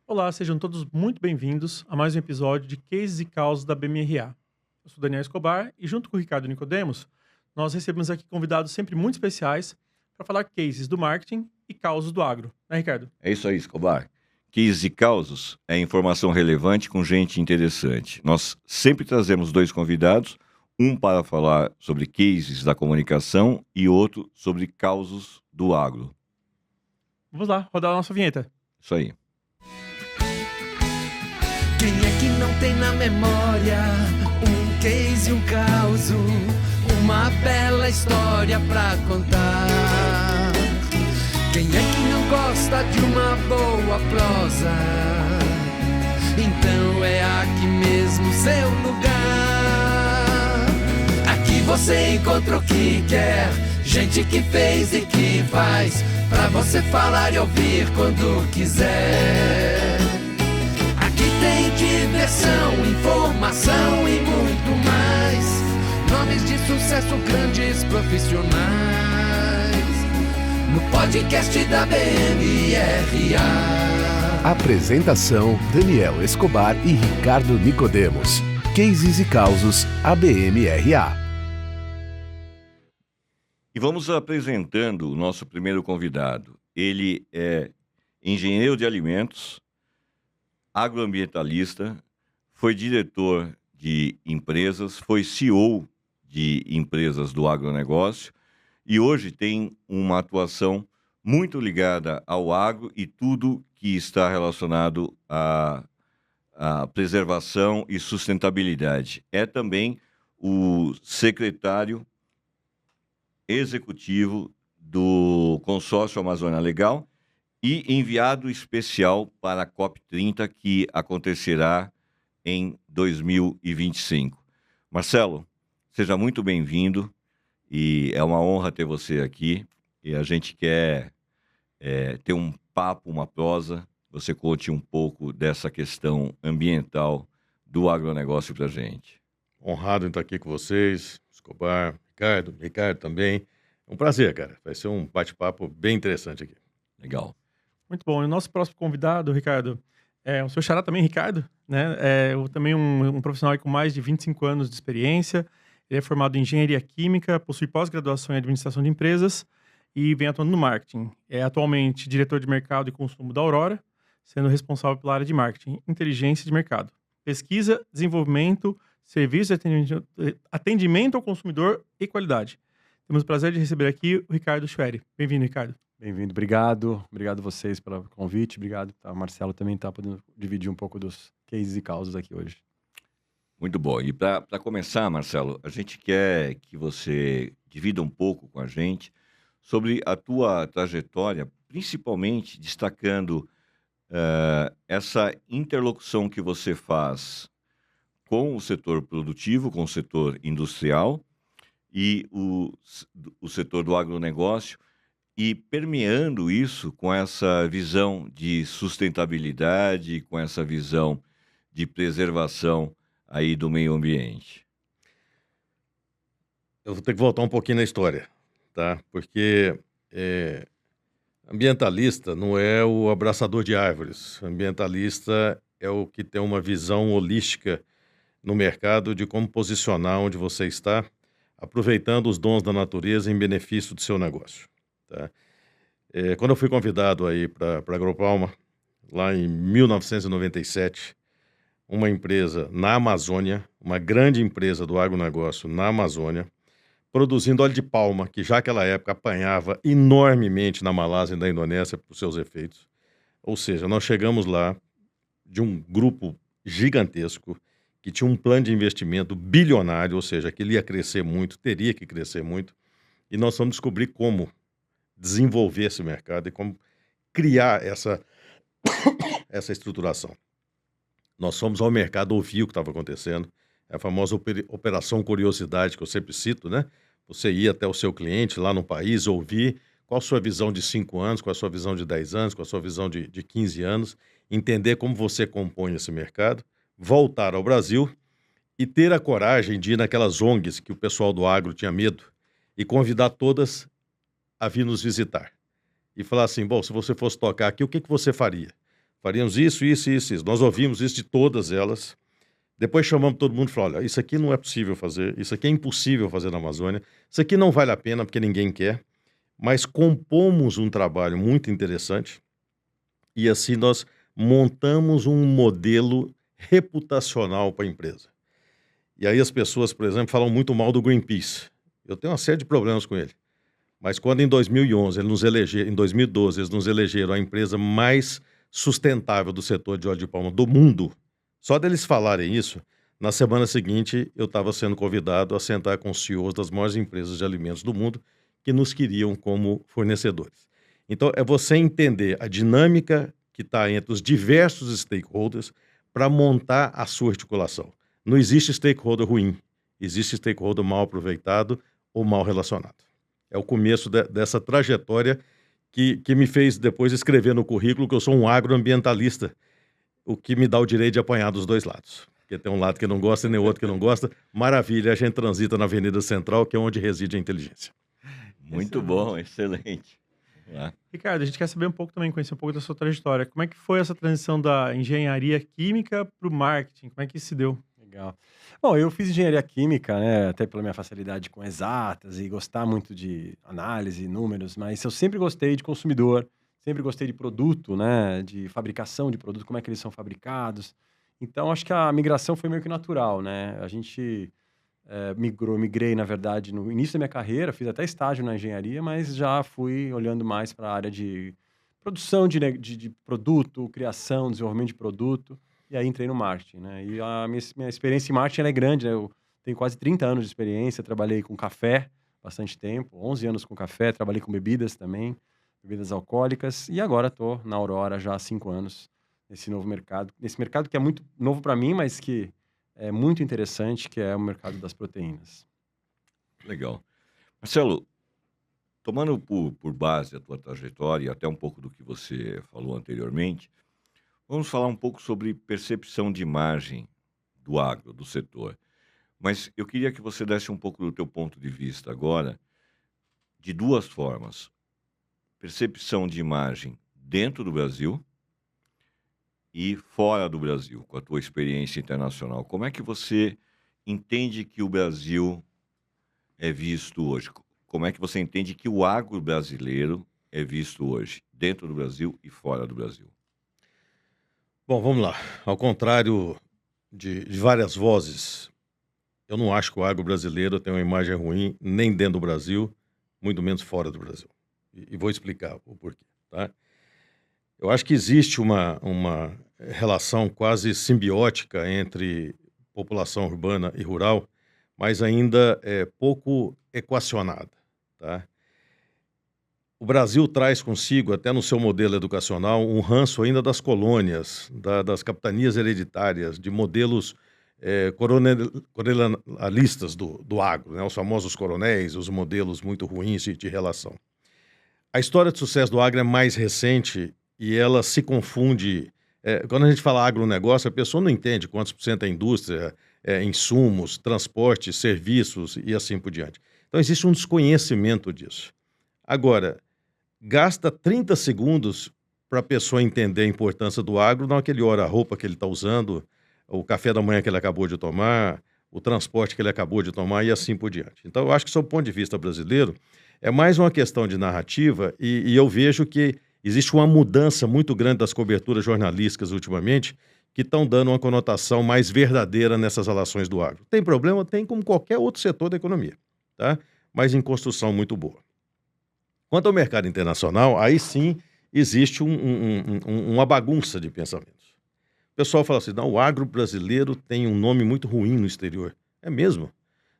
Olá, sejam todos muito bem-vindos a mais um episódio de Cases e Causos da BMRA. Eu sou Daniel Escobar e, junto com o Ricardo Nicodemos, nós recebemos aqui convidados sempre muito especiais para falar cases do marketing e causos do agro. Né, Ricardo? É isso aí, Escobar. Cases e causos é informação relevante com gente interessante. Nós sempre trazemos dois convidados, um para falar sobre cases da comunicação e outro sobre causos do agro. Vamos lá, rodar a nossa vinheta. Isso aí. Quem é que não tem na memória um case e um causo, uma bela história pra contar? Quem é que não gosta de uma boa prosa? Então é aqui mesmo seu lugar. Aqui você encontra o que quer, gente que fez e que faz, pra você falar e ouvir quando quiser. Tem diversão, informação e muito mais. Nomes de sucesso, grandes profissionais. No podcast da BMRA. Apresentação: Daniel Escobar e Ricardo Nicodemos. Cases e causos ABMRA. E vamos apresentando o nosso primeiro convidado. Ele é engenheiro de alimentos, agroambientalista, foi diretor de empresas, foi CEO de empresas do agronegócio e hoje tem uma atuação muito ligada ao agro e tudo que está relacionado à preservação e sustentabilidade. É também o secretário executivo do Consórcio Amazônia Legal e enviado especial para a COP30, que acontecerá em 2025. Marcelo, seja muito bem-vindo e é uma honra ter você aqui. E a gente quer ter um papo, uma prosa, você conte um pouco dessa questão ambiental do agronegócio para a gente. Honrado em estar aqui com vocês, Escobar, Ricardo também. É um prazer, cara. Vai ser um bate-papo bem interessante aqui. Legal. Muito bom. E o nosso próximo convidado, Ricardo, é o seu xará também, Ricardo, né? Também um profissional com mais de 25 anos de experiência. Ele é formado em engenharia química, possui pós-graduação em administração de empresas e vem atuando no marketing. É atualmente diretor de mercado e consumo da Aurora, sendo responsável pela área de marketing, inteligência de mercado, pesquisa, desenvolvimento, serviço de atendimento ao consumidor e qualidade. Temos o prazer de receber aqui o Ricardo Schwery. Bem-vindo, Ricardo. Bem-vindo, obrigado. Obrigado a vocês pelo convite, obrigado. O Marcelo também está podendo dividir um pouco dos cases e causas aqui hoje. Muito bom. E para começar, Marcelo, a gente quer que você divida um pouco com a gente sobre a tua trajetória, principalmente destacando essa interlocução que você faz com o setor produtivo, com o setor industrial e o setor do agronegócio, e permeando isso com essa visão de sustentabilidade, com essa visão de preservação aí do meio ambiente. Eu vou ter que voltar um pouquinho na história, tá? Porque ambientalista não é o abraçador de árvores. Ambientalista é o que tem uma visão holística no mercado de como posicionar onde você está, aproveitando os dons da natureza em benefício do seu negócio. Tá? Quando eu fui convidado aí para Agropalma, lá em 1997, uma empresa na Amazônia, uma grande empresa do agronegócio na Amazônia, produzindo óleo de palma, que já naquela época apanhava enormemente na Malásia e na Indonésia por seus efeitos. Ou seja, nós chegamos lá de um grupo gigantesco que tinha um plano de investimento bilionário, ou seja, que ele ia crescer muito, teria que crescer muito, e nós vamos descobrir como desenvolver esse mercado e como criar essa estruturação. Nós fomos ao mercado ouvir o que estava acontecendo, é a famosa operação curiosidade que eu sempre cito, né? Você ia até o seu cliente lá no país, ouvir qual a sua visão de 5 anos, qual a sua visão de 10 anos, qual a sua visão de 15 anos, entender como você compõe esse mercado, voltar ao Brasil e ter a coragem de ir naquelas ONGs que o pessoal do agro tinha medo e convidar todas a vir nos visitar. E falar assim, bom, se você fosse tocar aqui, o que você faria? faríamos isso. Nós ouvimos isso de todas elas. Depois chamamos todo mundo e falamos, olha, isso aqui não é possível fazer, isso aqui é impossível fazer na Amazônia, isso aqui não vale a pena porque ninguém quer, mas compomos um trabalho muito interessante e assim nós montamos um modelo reputacional para a empresa. E aí as pessoas, por exemplo, falam muito mal do Greenpeace. Eu tenho uma série de problemas com ele. Mas quando em 2011, em 2012, eles nos elegeram a empresa mais sustentável do setor de óleo de palma do mundo, só deles falarem isso, na semana seguinte eu estava sendo convidado a sentar com os CEOs das maiores empresas de alimentos do mundo que nos queriam como fornecedores. Então é você entender a dinâmica que está entre os diversos stakeholders para montar a sua articulação. Não existe stakeholder ruim, existe stakeholder mal aproveitado ou mal relacionado. É o começo dessa trajetória que me fez depois escrever no currículo que eu sou um agroambientalista, o que me dá o direito de apanhar dos dois lados. Porque tem um lado que não gosta e nem outro que não gosta. Maravilha, a gente transita na Avenida Central, que é onde reside a inteligência. Muito bom, excelente. Ricardo, a gente quer saber um pouco também, conhecer um pouco da sua trajetória. Como é que foi essa transição da engenharia química para o marketing? Como é que isso se deu? Legal. Bom, eu fiz engenharia química, né, até pela minha facilidade com exatas e gostar muito de análise, números, mas eu sempre gostei de consumidor, sempre gostei de produto, né, de fabricação de produto, como é que eles são fabricados. Então, acho que a migração foi meio que natural, né? A gente migrei, na verdade, no início da minha carreira, fiz até estágio na engenharia, mas já fui olhando mais para a área de produção de produto, criação, desenvolvimento de produto. E aí entrei no marketing, né? E a minha experiência em marketing ela é grande, né? Eu tenho quase 30 anos de experiência, trabalhei com café bastante tempo, 11 anos com café, trabalhei com bebidas também, bebidas alcoólicas, e agora estou na Aurora já há 5 anos, nesse novo mercado. Nesse mercado que é muito novo para mim, mas que é muito interessante, que é o mercado das proteínas. Legal. Marcelo, tomando por base a tua trajetória e até um pouco do que você falou anteriormente, vamos falar um pouco sobre percepção de imagem do agro, do setor. Mas eu queria que você desse um pouco do teu ponto de vista agora, de duas formas. Percepção de imagem dentro do Brasil e fora do Brasil, com a tua experiência internacional. Como é que você entende que o Brasil é visto hoje? Como é que você entende que o agro brasileiro é visto hoje, dentro do Brasil e fora do Brasil? Bom, vamos lá. Ao contrário de várias vozes, eu não acho que o agro brasileiro tem uma imagem ruim, nem dentro do Brasil, muito menos fora do Brasil. E vou explicar o porquê, tá? Eu acho que existe uma relação quase simbiótica entre população urbana e rural, mas ainda é pouco equacionada, tá? O Brasil traz consigo, até no seu modelo educacional, um ranço ainda das colônias, das capitanias hereditárias, de modelos coronelialistas do agro, né? Os famosos coronéis, os modelos muito ruins de relação. A história de sucesso do agro é mais recente e ela se confunde. Quando a gente fala agronegócio, a pessoa não entende quantos por cento é indústria, insumos, transporte, serviços e assim por diante. Então existe um desconhecimento disso. Agora, gasta 30 segundos para a pessoa entender a importância do agro, não aquele hora a roupa que ele está usando, o café da manhã que ele acabou de tomar, o transporte que ele acabou de tomar e assim por diante. Então, eu acho que, sob o ponto de vista brasileiro, é mais uma questão de narrativa e eu vejo que existe uma mudança muito grande das coberturas jornalísticas ultimamente que estão dando uma conotação mais verdadeira nessas relações do agro. Tem problema? Tem, como qualquer outro setor da economia, tá? Mas em construção muito boa. Quanto ao mercado internacional, aí sim existe uma bagunça de pensamentos. O pessoal fala assim, não, o agro brasileiro tem um nome muito ruim no exterior. É mesmo?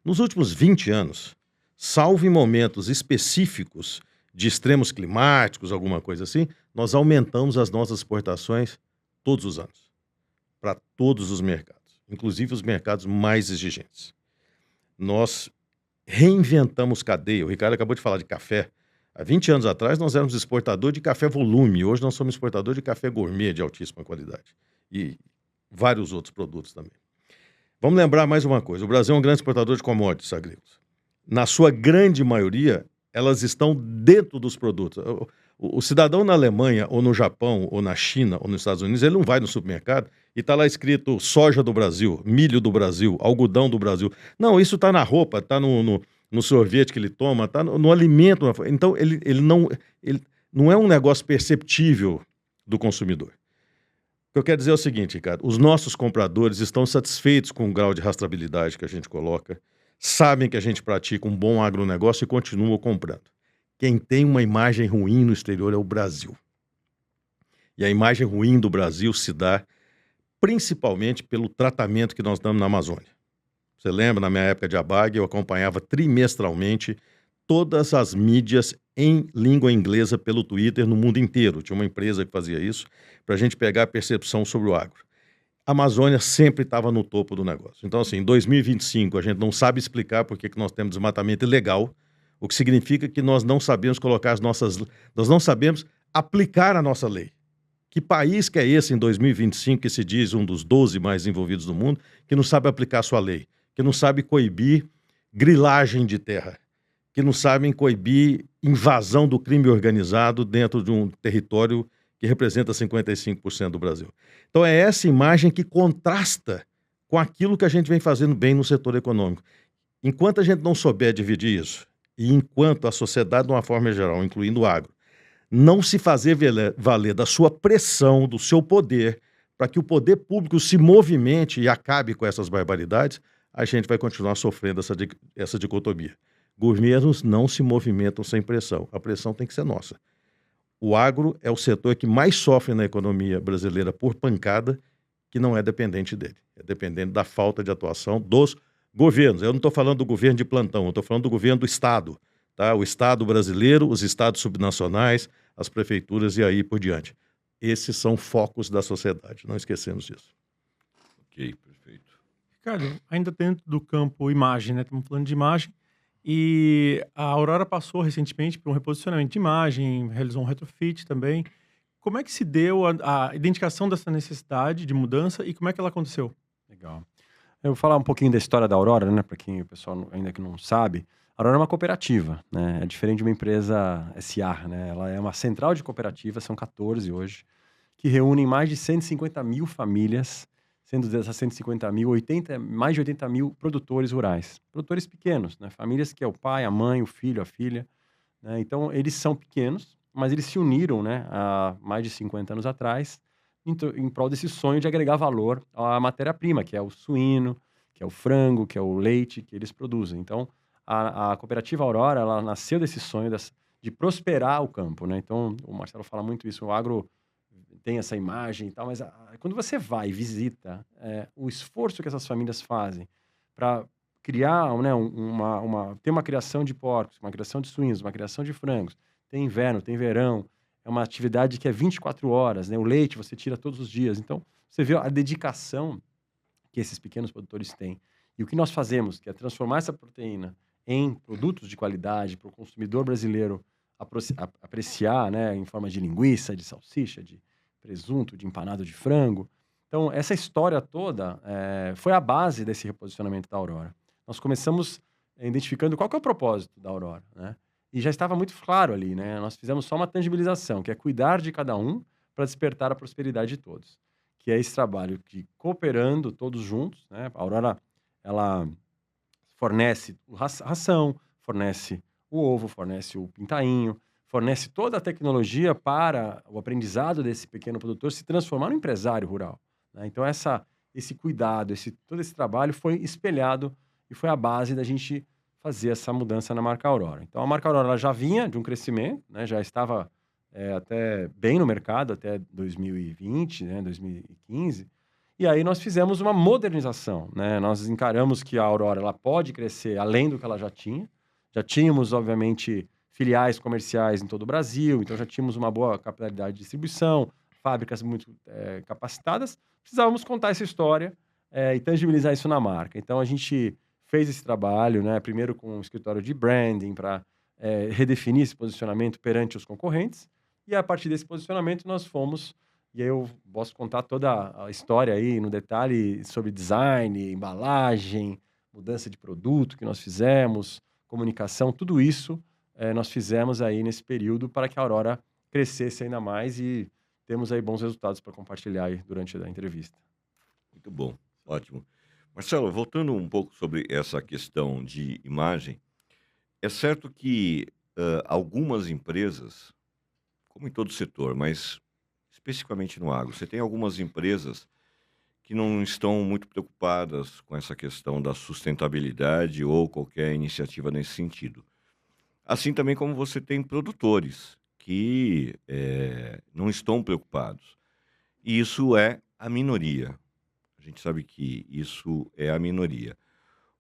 Nos últimos 20 anos, salvo em momentos específicos de extremos climáticos, alguma coisa assim, nós aumentamos as nossas exportações todos os anos, para todos os mercados, inclusive os mercados mais exigentes. Nós reinventamos cadeia. O Ricardo acabou de falar de café. Há 20 anos atrás, nós éramos exportador de café volume. Hoje, nós somos exportador de café gourmet de altíssima qualidade. E vários outros produtos também. Vamos lembrar mais uma coisa. O Brasil é um grande exportador de commodities agrícolas. Na sua grande maioria, elas estão dentro dos produtos. O cidadão na Alemanha, ou no Japão, ou na China, ou nos Estados Unidos, ele não vai no supermercado e está lá escrito soja do Brasil, milho do Brasil, algodão do Brasil. Não, isso está na roupa, está no sorvete que ele toma, está no alimento. Então, ele não é um negócio perceptível do consumidor. O que eu quero dizer é o seguinte, Ricardo, os nossos compradores estão satisfeitos com o grau de rastreabilidade que a gente coloca, sabem que a gente pratica um bom agronegócio e continuam comprando. Quem tem uma imagem ruim no exterior é o Brasil. E a imagem ruim do Brasil se dá principalmente pelo tratamento que nós damos na Amazônia. Você lembra, na minha época de ABAG, eu acompanhava trimestralmente todas as mídias em língua inglesa pelo Twitter no mundo inteiro. Tinha uma empresa que fazia isso para a gente pegar a percepção sobre o agro. A Amazônia sempre estava no topo do negócio. Então, assim, em 2025, a gente não sabe explicar por que nós temos desmatamento ilegal, o que significa que nós não sabemos nós não sabemos aplicar a nossa lei. Que país que é esse em 2025 que se diz um dos 12 mais envolvidos do mundo, que não sabe aplicar a sua lei, que não sabe coibir grilagem de terra, que não sabem coibir invasão do crime organizado dentro de um território que representa 55% do Brasil. Então é essa imagem que contrasta com aquilo que a gente vem fazendo bem no setor econômico. Enquanto a gente não souber dividir isso, e enquanto a sociedade, de uma forma geral, incluindo o agro, não se fazer valer da sua pressão, do seu poder, para que o poder público se movimente e acabe com essas barbaridades, a gente vai continuar sofrendo essa dicotomia. Governos não se movimentam sem pressão. A pressão tem que ser nossa. O agro é o setor que mais sofre na economia brasileira por pancada, que não é dependente dele. É dependente da falta de atuação dos governos. Eu não estou falando do governo de plantão, eu estou falando do governo do Estado. Tá? O Estado brasileiro, os estados subnacionais, as prefeituras e aí por diante. Esses são focos da sociedade, não esquecemos disso. Ok, perfeito. Ricardo, ainda dentro do campo imagem, né? Estamos falando de imagem. E a Aurora passou recentemente por um reposicionamento de imagem, realizou um retrofit também. Como é que se deu a identificação dessa necessidade de mudança e como é que ela aconteceu? Legal. Eu vou falar um pouquinho da história da Aurora, né? Para quem o pessoal ainda que não sabe. A Aurora é uma cooperativa, né? É diferente de uma empresa SA, né? Ela é uma central de cooperativas, são 14 hoje, que reúnem mais de 150 mil famílias, sendo dessas 150 mil, mais de 80 mil produtores rurais. Produtores pequenos, né? Famílias que é o pai, a mãe, o filho, a filha. Né? Então, eles são pequenos, mas eles se uniram, né? Há mais de 50 anos atrás, em prol desse sonho de agregar valor à matéria-prima, que é o suíno, que é o frango, que é o leite que eles produzem. Então, a cooperativa Aurora, ela nasceu desse sonho de prosperar o campo, né? Então, o Marcelo fala muito isso, o agro tem essa imagem e tal, mas quando você vai e visita o esforço que essas famílias fazem para criar, né, ter uma criação de porcos, uma criação de suínos, uma criação de frangos, tem inverno, tem verão, é uma atividade que é 24 horas, né? O leite você tira todos os dias. Então, você vê a dedicação que esses pequenos produtores têm. E o que nós fazemos, que é transformar essa proteína em produtos de qualidade para o consumidor brasileiro apreciar, né, em forma de linguiça, de salsicha, de presunto, de empanado de frango. Então, essa história toda foi a base desse reposicionamento da Aurora. Nós começamos identificando qual que é o propósito da Aurora, né? E já estava muito claro ali, né? Nós fizemos só uma tangibilização, que é cuidar de cada um para despertar a prosperidade de todos. Que é esse trabalho de cooperando todos juntos, né? A Aurora, ela fornece ração, fornece o ovo, fornece o pintainho, fornece toda a tecnologia para o aprendizado desse pequeno produtor se transformar num empresário rural. Né? Então, esse cuidado, todo esse trabalho foi espelhado e foi a base da gente fazer essa mudança na marca Aurora. Então, a marca Aurora ela já vinha de um crescimento, né? Já estava até bem no mercado, até 2020, né? 2015. E aí nós fizemos uma modernização, né? Nós encaramos que a Aurora ela pode crescer além do que ela já tinha. Já tínhamos, obviamente, filiais comerciais em todo o Brasil, então já tínhamos uma boa capilaridade de distribuição, fábricas muito capacitadas. Precisávamos contar essa história e tangibilizar isso na marca. Então, a gente fez esse trabalho, né? Primeiro com um escritório de branding para redefinir esse posicionamento perante os concorrentes. E a partir desse posicionamento nós fomos... E aí eu posso contar toda a história aí no detalhe sobre design, embalagem, mudança de produto que nós fizemos, comunicação, tudo isso nós fizemos aí nesse período para que a Aurora crescesse ainda mais e temos aí bons resultados para compartilhar aí durante a entrevista. Muito bom, ótimo. Marcelo, voltando um pouco sobre essa questão de imagem, é certo que algumas empresas, como em todo setor, mas especificamente no agro, você tem algumas empresas que não estão muito preocupadas com essa questão da sustentabilidade ou qualquer iniciativa nesse sentido. Assim também como você tem produtores que não estão preocupados. E isso é a minoria. A gente sabe que isso é a minoria.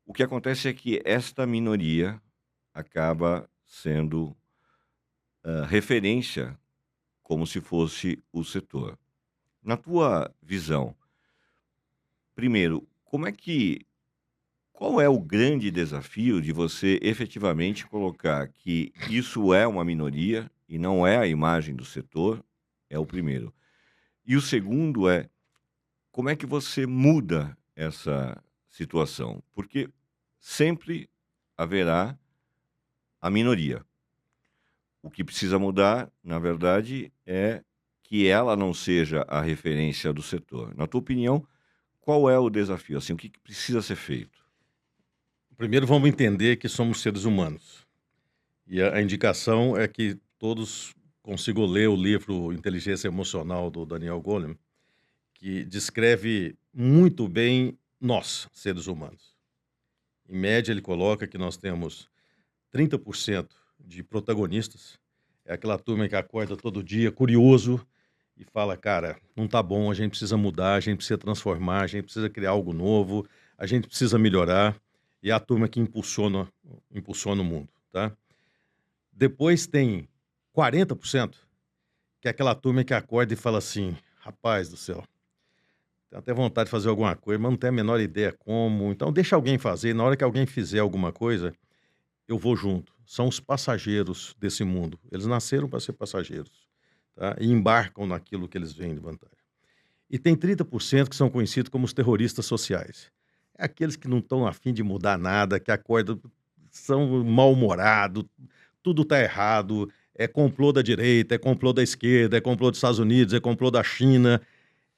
O que acontece é que esta minoria acaba sendo referência como se fosse o setor. Na tua visão, primeiro, qual é o grande desafio de você efetivamente colocar que isso é uma minoria e não é a imagem do setor? É o primeiro. E o segundo é, como é que você muda essa situação? Porque sempre haverá a minoria. O que precisa mudar, na verdade, é que ela não seja a referência do setor. Na tua opinião, qual é o desafio? Assim, o que precisa ser feito? Primeiro vamos entender que somos seres humanos. E a indicação é que todos consigam ler o livro Inteligência Emocional do Daniel Goleman, que descreve muito bem nós, seres humanos. Em média, ele coloca que nós temos 30% de protagonistas. É aquela turma que acorda todo dia curioso e fala, cara, não tá bom, a gente precisa mudar, a gente precisa transformar, a gente precisa criar algo novo, a gente precisa melhorar. E é a turma que impulsiona o mundo, tá? Depois tem 40%, que é aquela turma que acorda e fala assim, rapaz do céu, tenho até vontade de fazer alguma coisa, mas não tenho a menor ideia como. Então deixa alguém fazer, na hora que alguém fizer alguma coisa, eu vou junto. São os passageiros desse mundo. Eles nasceram para ser passageiros, tá? E embarcam naquilo que eles veem de vantagem. E tem 30% que são conhecidos como os terroristas sociais. É aqueles que não estão a fim de mudar nada, que acordam, são mal-humorados, tudo está errado, é complô da direita, é complô da esquerda, é complô dos Estados Unidos, é complô da China.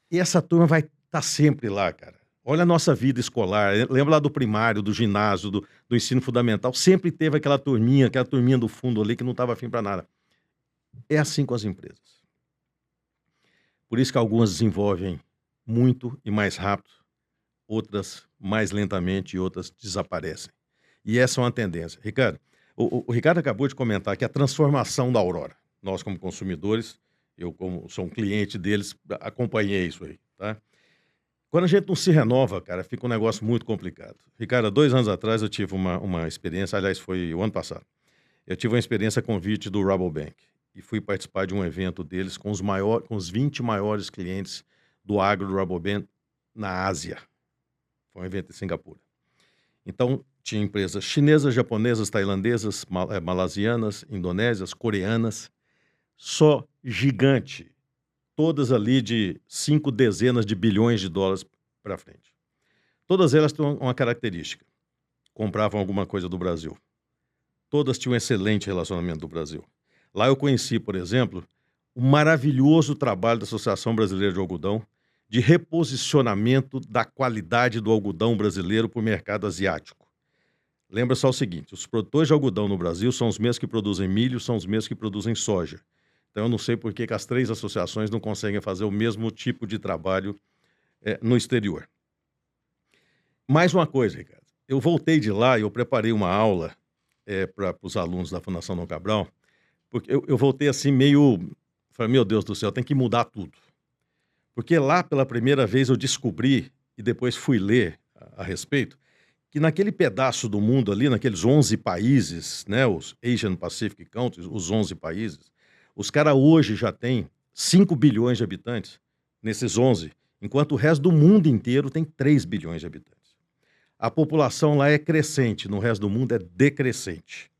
E essa turma vai estar sempre lá, cara. Olha a nossa vida escolar, lembra lá do primário, do ginásio, do ensino fundamental, sempre teve aquela turminha do fundo ali que não estava afim para nada. É assim com as empresas. Por isso que algumas desenvolvem muito e mais rápido, outras mais lentamente e outras desaparecem. E essa é uma tendência. Ricardo, o Ricardo acabou de comentar que a transformação da Aurora, nós como consumidores, eu como sou um cliente deles, acompanhei isso aí, tá? Quando a gente não se renova, cara, fica um negócio muito complicado. Ricardo, 2 anos atrás eu tive uma experiência, aliás, foi o ano passado. Eu tive uma experiência a convite do Rabobank e fui participar de um evento deles com os 20 maiores clientes do agro do Rabobank na Ásia. Foi um evento em Singapura. Então, tinha empresas chinesas, japonesas, tailandesas, malasianas, indonésias, coreanas, só gigante. Todas ali de 5 dezenas de bilhões de dólares para frente. Todas elas têm uma característica. Compravam alguma coisa do Brasil. Todas tinham um excelente relacionamento do Brasil. Lá eu conheci, por exemplo, o maravilhoso trabalho da Associação Brasileira de Algodão de reposicionamento da qualidade do algodão brasileiro para o mercado asiático. Lembra só o seguinte, os produtores de algodão no Brasil são os mesmos que produzem milho, são os mesmos que produzem soja. Então eu não sei por que as 3 associações não conseguem fazer o mesmo tipo de trabalho no exterior. Mais uma coisa, Ricardo. Eu voltei de lá e eu preparei uma aula para os alunos da Fundação Dom Cabral, porque eu voltei assim meio... Falei, meu Deus do céu, tem que mudar tudo. Porque lá, pela primeira vez, eu descobri, e depois fui ler a respeito, que naquele pedaço do mundo ali, naqueles 11 países, né, os Asian Pacific Countries, os 11 países, os caras hoje já têm 5 bilhões de habitantes nesses 11, enquanto o resto do mundo inteiro tem 3 bilhões de habitantes. A população lá é crescente, no resto do mundo é decrescente.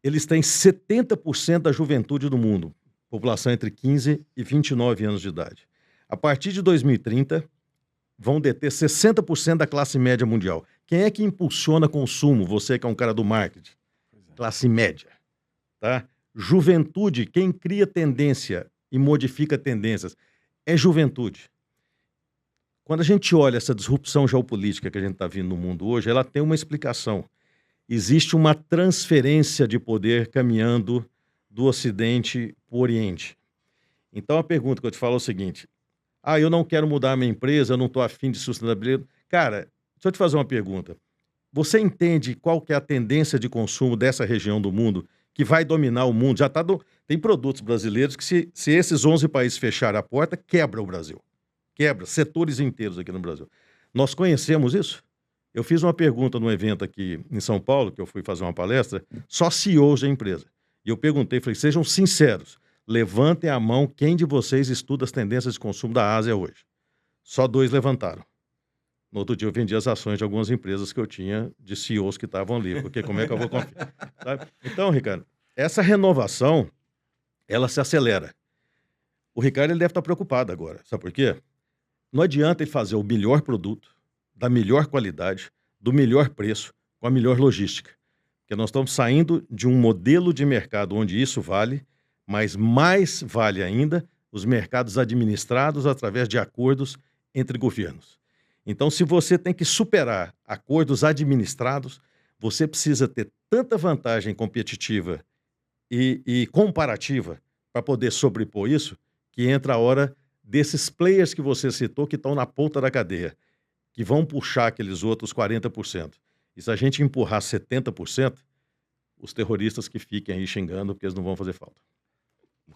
Eles têm 70% da juventude do mundo, população entre 15 e 29 anos de idade. A partir de 2030, vão deter 60% da classe média mundial. Quem é que impulsiona consumo? Você que é um cara do marketing. Classe média. Tá? Juventude, quem cria tendência e modifica tendências é juventude. Quando a gente olha essa disrupção geopolítica que a gente está vendo no mundo hoje, ela tem uma explicação. Existe uma transferência de poder caminhando do Ocidente para o Oriente. Então a pergunta que eu te falo é o seguinte: eu não quero mudar a minha empresa, eu não estou afim de sustentabilidade. Cara, deixa eu te fazer uma pergunta. Você entende qual que é a tendência de consumo dessa região do mundo que vai dominar o mundo? Tem produtos brasileiros que se esses 11 países fecharem a porta, quebra o Brasil. Quebra setores inteiros aqui no Brasil. Nós conhecemos isso? Eu fiz uma pergunta num evento aqui em São Paulo, que eu fui fazer uma palestra, só CEOs da empresa. E eu perguntei, falei, sejam sinceros, levantem a mão quem de vocês estuda as tendências de consumo da Ásia hoje. Só 2 levantaram. No outro dia eu vendi as ações de algumas empresas que eu tinha de CEOs que estavam ali, porque como é que eu vou confiar? Sabe? Então, Ricardo, essa renovação, ela se acelera. O Ricardo ele deve estar preocupado agora, sabe por quê? Não adianta ele fazer o melhor produto, da melhor qualidade, do melhor preço, com a melhor logística. Porque nós estamos saindo de um modelo de mercado onde isso vale, mas mais vale ainda os mercados administrados através de acordos entre governos. Então, se você tem que superar acordos administrados, você precisa ter tanta vantagem competitiva e comparativa para poder sobrepor isso, que entra a hora desses players que você citou que estão na ponta da cadeia, que vão puxar aqueles outros 40%. E se a gente empurrar 70%, os terroristas que fiquem aí xingando, porque eles não vão fazer falta.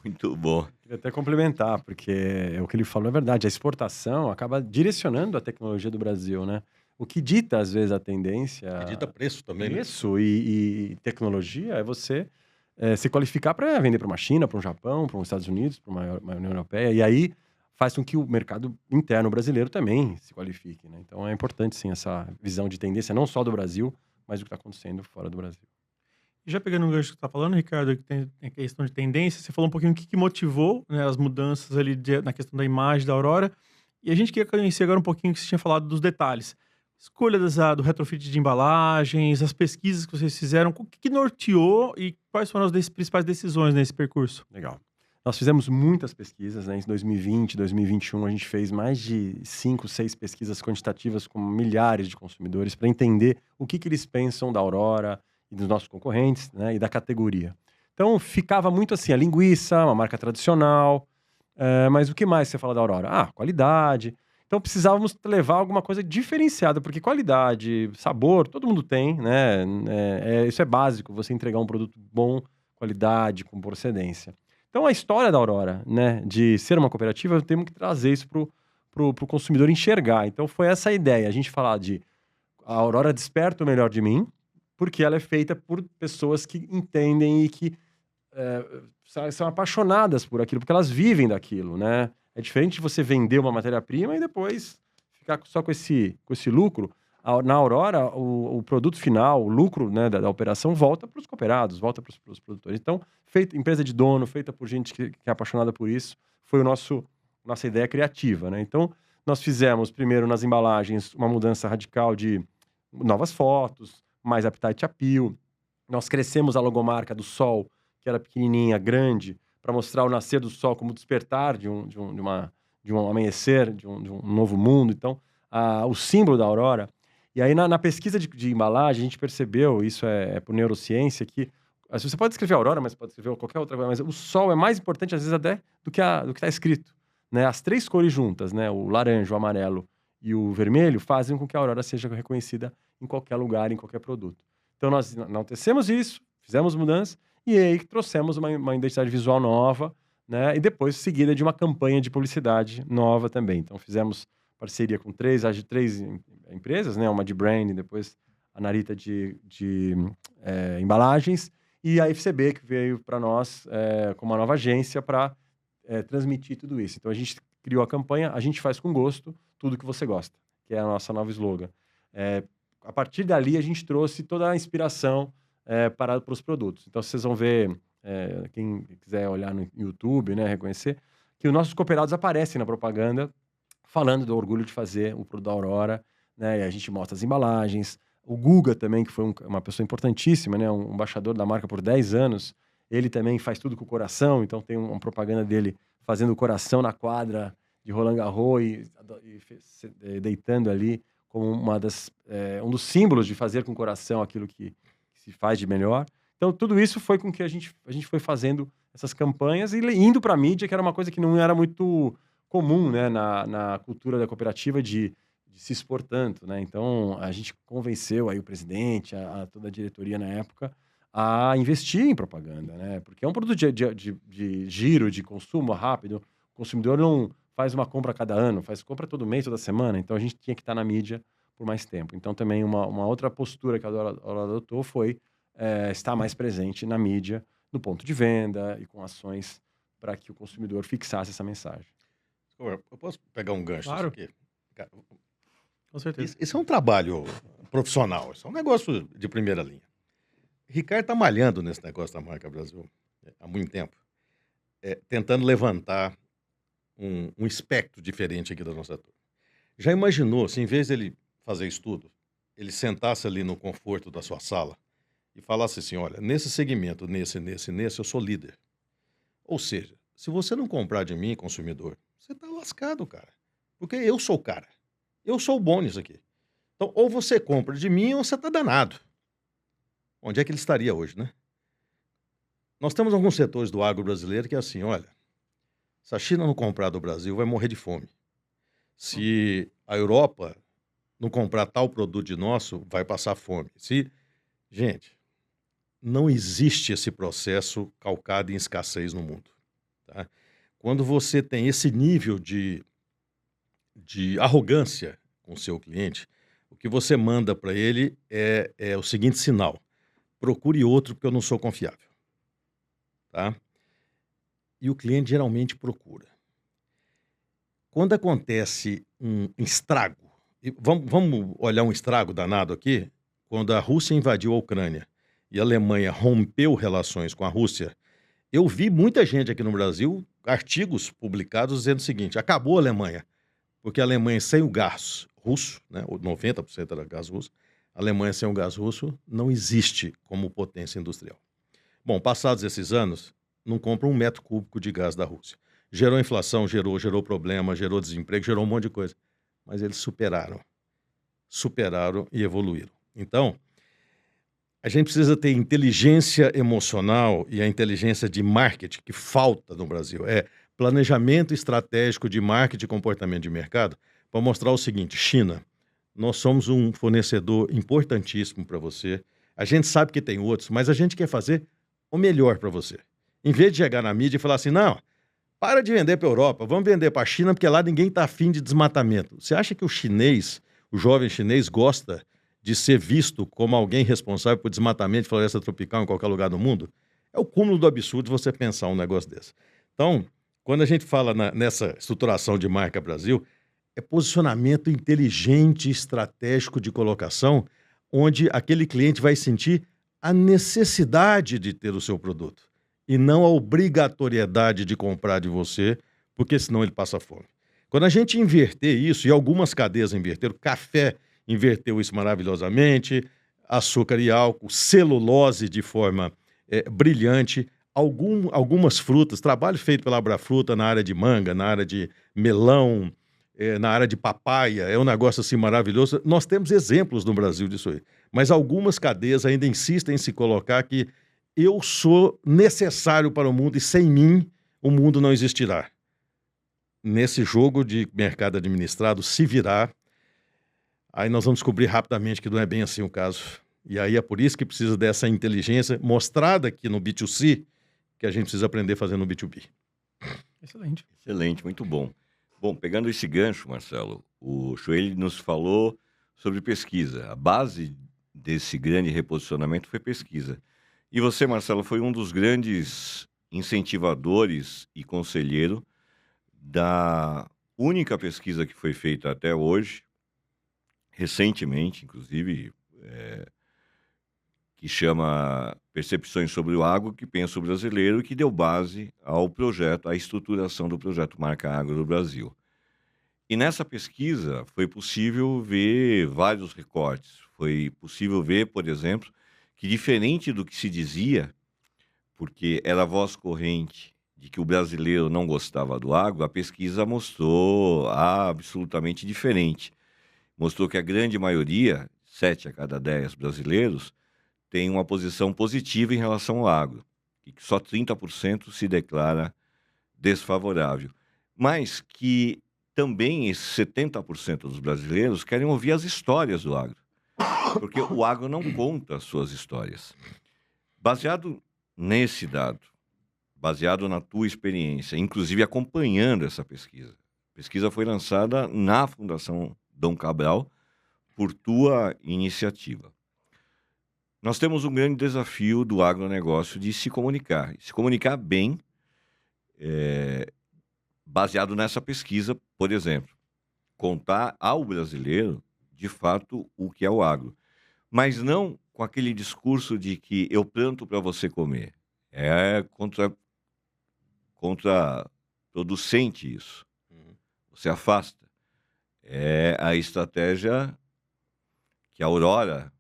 Muito bom. Queria até complementar, porque o que ele falou é verdade. A exportação acaba direcionando a tecnologia do Brasil, né? O que dita, às vezes, a tendência... Que dita preço também, né? Preço e tecnologia é você se qualificar para vender para uma China, para um Japão, para os Estados Unidos, para uma União Europeia. E aí faz com que o mercado interno brasileiro também se qualifique, né? Então é importante, sim, essa visão de tendência, não só do Brasil, mas do que está acontecendo fora do Brasil. E já pegando o gancho que você está falando, Ricardo, que tem a questão de tendência, você falou um pouquinho o que motivou, né, as mudanças ali na questão da imagem da Aurora. E a gente queria conhecer agora um pouquinho que você tinha falado dos detalhes. Escolha do retrofit de embalagens, as pesquisas que vocês fizeram, o que norteou e quais foram as principais decisões nesse percurso? Legal. Nós fizemos muitas pesquisas, né? Em 2020, 2021, a gente fez mais de 5, 6 pesquisas quantitativas com milhares de consumidores para entender o que eles pensam da Aurora e dos nossos concorrentes, né? E da categoria. Então, ficava muito assim, a linguiça, uma marca tradicional, mas o que mais você fala da Aurora? Qualidade. Então, precisávamos levar alguma coisa diferenciada, porque qualidade, sabor, todo mundo tem, né? Isso é básico, você entregar um produto bom, qualidade, com procedência. Então, a história da Aurora, né, de ser uma cooperativa, temos que trazer isso pro consumidor enxergar. Então, foi essa a ideia, a gente falar de a Aurora desperta o melhor de mim, porque ela é feita por pessoas que entendem e que são apaixonadas por aquilo, porque elas vivem daquilo, né? É diferente de você vender uma matéria-prima e depois ficar só com esse lucro. Na Aurora, o produto final, o lucro, né, da operação volta para os cooperados, volta para os produtores. Então, empresa de dono, feita por gente que é apaixonada por isso, foi nossa ideia criativa, né? Então, nós fizemos primeiro nas embalagens uma mudança radical de novas fotos, mais Appetite Appeal. Nós crescemos a logomarca do Sol, que era pequenininha, grande, para mostrar o nascer do sol como despertar de um amanhecer, de um novo mundo. Então, o símbolo da Aurora. E aí, na pesquisa de embalagem, a gente percebeu, isso é por neurociência, que você pode escrever Aurora, mas pode escrever qualquer outra coisa, mas o sol é mais importante, às vezes, até do que está escrito, né? As 3 cores juntas, né? O laranja, o amarelo e o vermelho, fazem com que a Aurora seja reconhecida em qualquer lugar, em qualquer produto. Então, nós enaltecemos isso, fizemos mudanças, e aí trouxemos uma identidade visual nova, né? E depois seguida de uma campanha de publicidade nova também. Então fizemos parceria com 3 empresas, né? Uma de branding, depois a Narita de embalagens, e a FCB, que veio para nós com uma nova agência para transmitir tudo isso. Então a gente criou a campanha, a gente faz com gosto tudo que você gosta, que é a nossa nova slogan. A partir dali a gente trouxe toda a inspiração para os produtos. Então, vocês vão ver, quem quiser olhar no YouTube, né, reconhecer, que os nossos cooperados aparecem na propaganda falando do orgulho de fazer o produto da Aurora, né, e a gente mostra as embalagens. O Guga também, que foi uma pessoa importantíssima, né, um embaixador da marca por 10 anos, Ele também faz tudo com o coração, então tem uma propaganda dele fazendo o coração na quadra de Roland Garros deitando ali como um dos símbolos de fazer com o coração aquilo que se faz de melhor. Então, tudo isso foi com que a gente foi fazendo essas campanhas e indo para a mídia, que era uma coisa que não era muito comum, né, na cultura da cooperativa de se expor tanto, né? Então, a gente convenceu aí o presidente, toda a diretoria na época, a investir em propaganda, né? Porque é um produto de giro, de consumo rápido. O consumidor não faz uma compra a cada ano, faz compra todo mês, toda semana. Então, a gente tinha que estar na mídia por mais tempo. Então, também uma outra postura que a Dora adotou foi estar mais presente na mídia, no ponto de venda e com ações para que o consumidor fixasse essa mensagem. Eu posso pegar um gancho Claro. aqui? Cara, Com certeza. isso é um trabalho profissional, isso é um negócio de primeira linha. Ricardo está malhando nesse negócio da marca Brasil há muito tempo, tentando levantar um espectro diferente aqui da nossa turma. Já imaginou, se em vez dele fazer estudo, ele sentasse ali no conforto da sua sala e falasse assim, olha, nesse segmento, nesse, eu sou líder. Ou seja, se você não comprar de mim, consumidor, você tá lascado, cara. Porque eu sou o cara. Eu sou o bom nisso aqui. Então, ou você compra de mim ou você tá danado. Onde é que ele estaria hoje, né? Nós temos alguns setores do agro brasileiro que é assim, olha, se a China não comprar do Brasil, vai morrer de fome. Se a Europa não comprar tal produto de nosso, vai passar fome. Gente, não existe esse processo calcado em escassez no mundo. Tá? Quando você tem esse nível de arrogância com o seu cliente, o que você manda para ele é o seguinte sinal: procure outro porque eu não sou confiável. Tá? E o cliente geralmente procura. Quando acontece um estrago, vamos olhar um estrago danado aqui, quando a Rússia invadiu a Ucrânia e a Alemanha rompeu relações com a Rússia, eu vi muita gente aqui no Brasil, artigos publicados dizendo o seguinte: acabou a Alemanha, porque a Alemanha sem o gás russo, né, 90% era gás russo, a Alemanha sem o gás russo não existe como potência industrial. Bom, passados esses anos, não compra 1 metro cúbico de gás da Rússia. Gerou inflação, gerou problema, gerou desemprego, gerou um monte de coisa. Mas eles superaram e evoluíram. Então, a gente precisa ter inteligência emocional e a inteligência de marketing que falta no Brasil. É planejamento estratégico de marketing e comportamento de mercado para mostrar o seguinte: China, nós somos um fornecedor importantíssimo para você. A gente sabe que tem outros, mas a gente quer fazer o melhor para você. Em vez de chegar na mídia e falar assim, não, para de vender para a Europa, vamos vender para a China, porque lá ninguém está afim de desmatamento. Você acha que o jovem chinês gosta de ser visto como alguém responsável por desmatamento de floresta tropical em qualquer lugar do mundo? É o cúmulo do absurdo você pensar um negócio desse. Então, quando a gente fala nessa estruturação de marca Brasil, é posicionamento inteligente, estratégico de colocação, onde aquele cliente vai sentir a necessidade de ter o seu produto e não a obrigatoriedade de comprar de você, porque senão ele passa fome. Quando a gente inverter isso, e algumas cadeias inverteram, café inverteu isso maravilhosamente, açúcar e álcool, celulose de forma brilhante, algumas frutas, trabalho feito pela Abrafruta na área de manga, na área de melão, na área de papaya, é um negócio assim maravilhoso. Nós temos exemplos no Brasil disso aí, mas algumas cadeias ainda insistem em se colocar que eu sou necessário para o mundo e sem mim o mundo não existirá. Nesse jogo de mercado administrado, se virar, aí nós vamos descobrir rapidamente que não é bem assim o caso. E aí é por isso que precisa dessa inteligência mostrada aqui no B2C, que a gente precisa aprender a fazer no B2B. Excelente. Excelente, muito bom. Bom, pegando esse gancho, Marcelo, o Choeli nos falou sobre pesquisa. A base desse grande reposicionamento foi pesquisa. E você, Marcelo, foi um dos grandes incentivadores e conselheiro da única pesquisa que foi feita até hoje, recentemente, inclusive, que chama Percepções sobre o Agro, que pensa o brasileiro, e que deu base ao projeto, à estruturação do projeto Marca Agro do Brasil. E nessa pesquisa foi possível ver vários recortes. Foi possível ver, por exemplo, que diferente do que se dizia porque era voz corrente de que o brasileiro não gostava do agro, a pesquisa mostrou absolutamente diferente. Mostrou que a grande maioria, 7 a cada 10 brasileiros, tem uma posição positiva em relação ao agro, e que só 30% se declara desfavorável. Mas que também esses 70% dos brasileiros querem ouvir as histórias do agro, porque o agro não conta as suas histórias. Baseado nesse dado, baseado na tua experiência, inclusive acompanhando essa pesquisa. A pesquisa foi lançada na Fundação Dom Cabral por tua iniciativa. Nós temos um grande desafio do agronegócio de se comunicar bem, baseado nessa pesquisa, por exemplo. Contar ao brasileiro, de fato, o que é o agro. Mas não com aquele discurso de que eu planto para você comer. É contraproducente isso. Você afasta. É a estratégia que a Aurora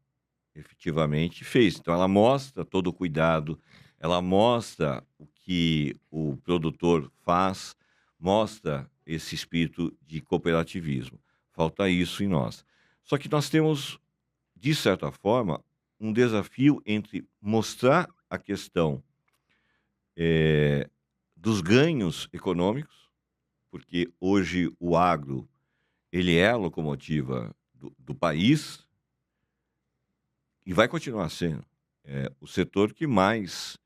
efetivamente fez. Então, ela mostra todo o cuidado, ela mostra o que o produtor faz, mostra esse espírito de cooperativismo. Falta isso em nós. Só que nós temos, de certa forma, um desafio entre mostrar a questão dos ganhos econômicos, porque hoje o agro ele é a locomotiva do país e vai continuar sendo o setor que mais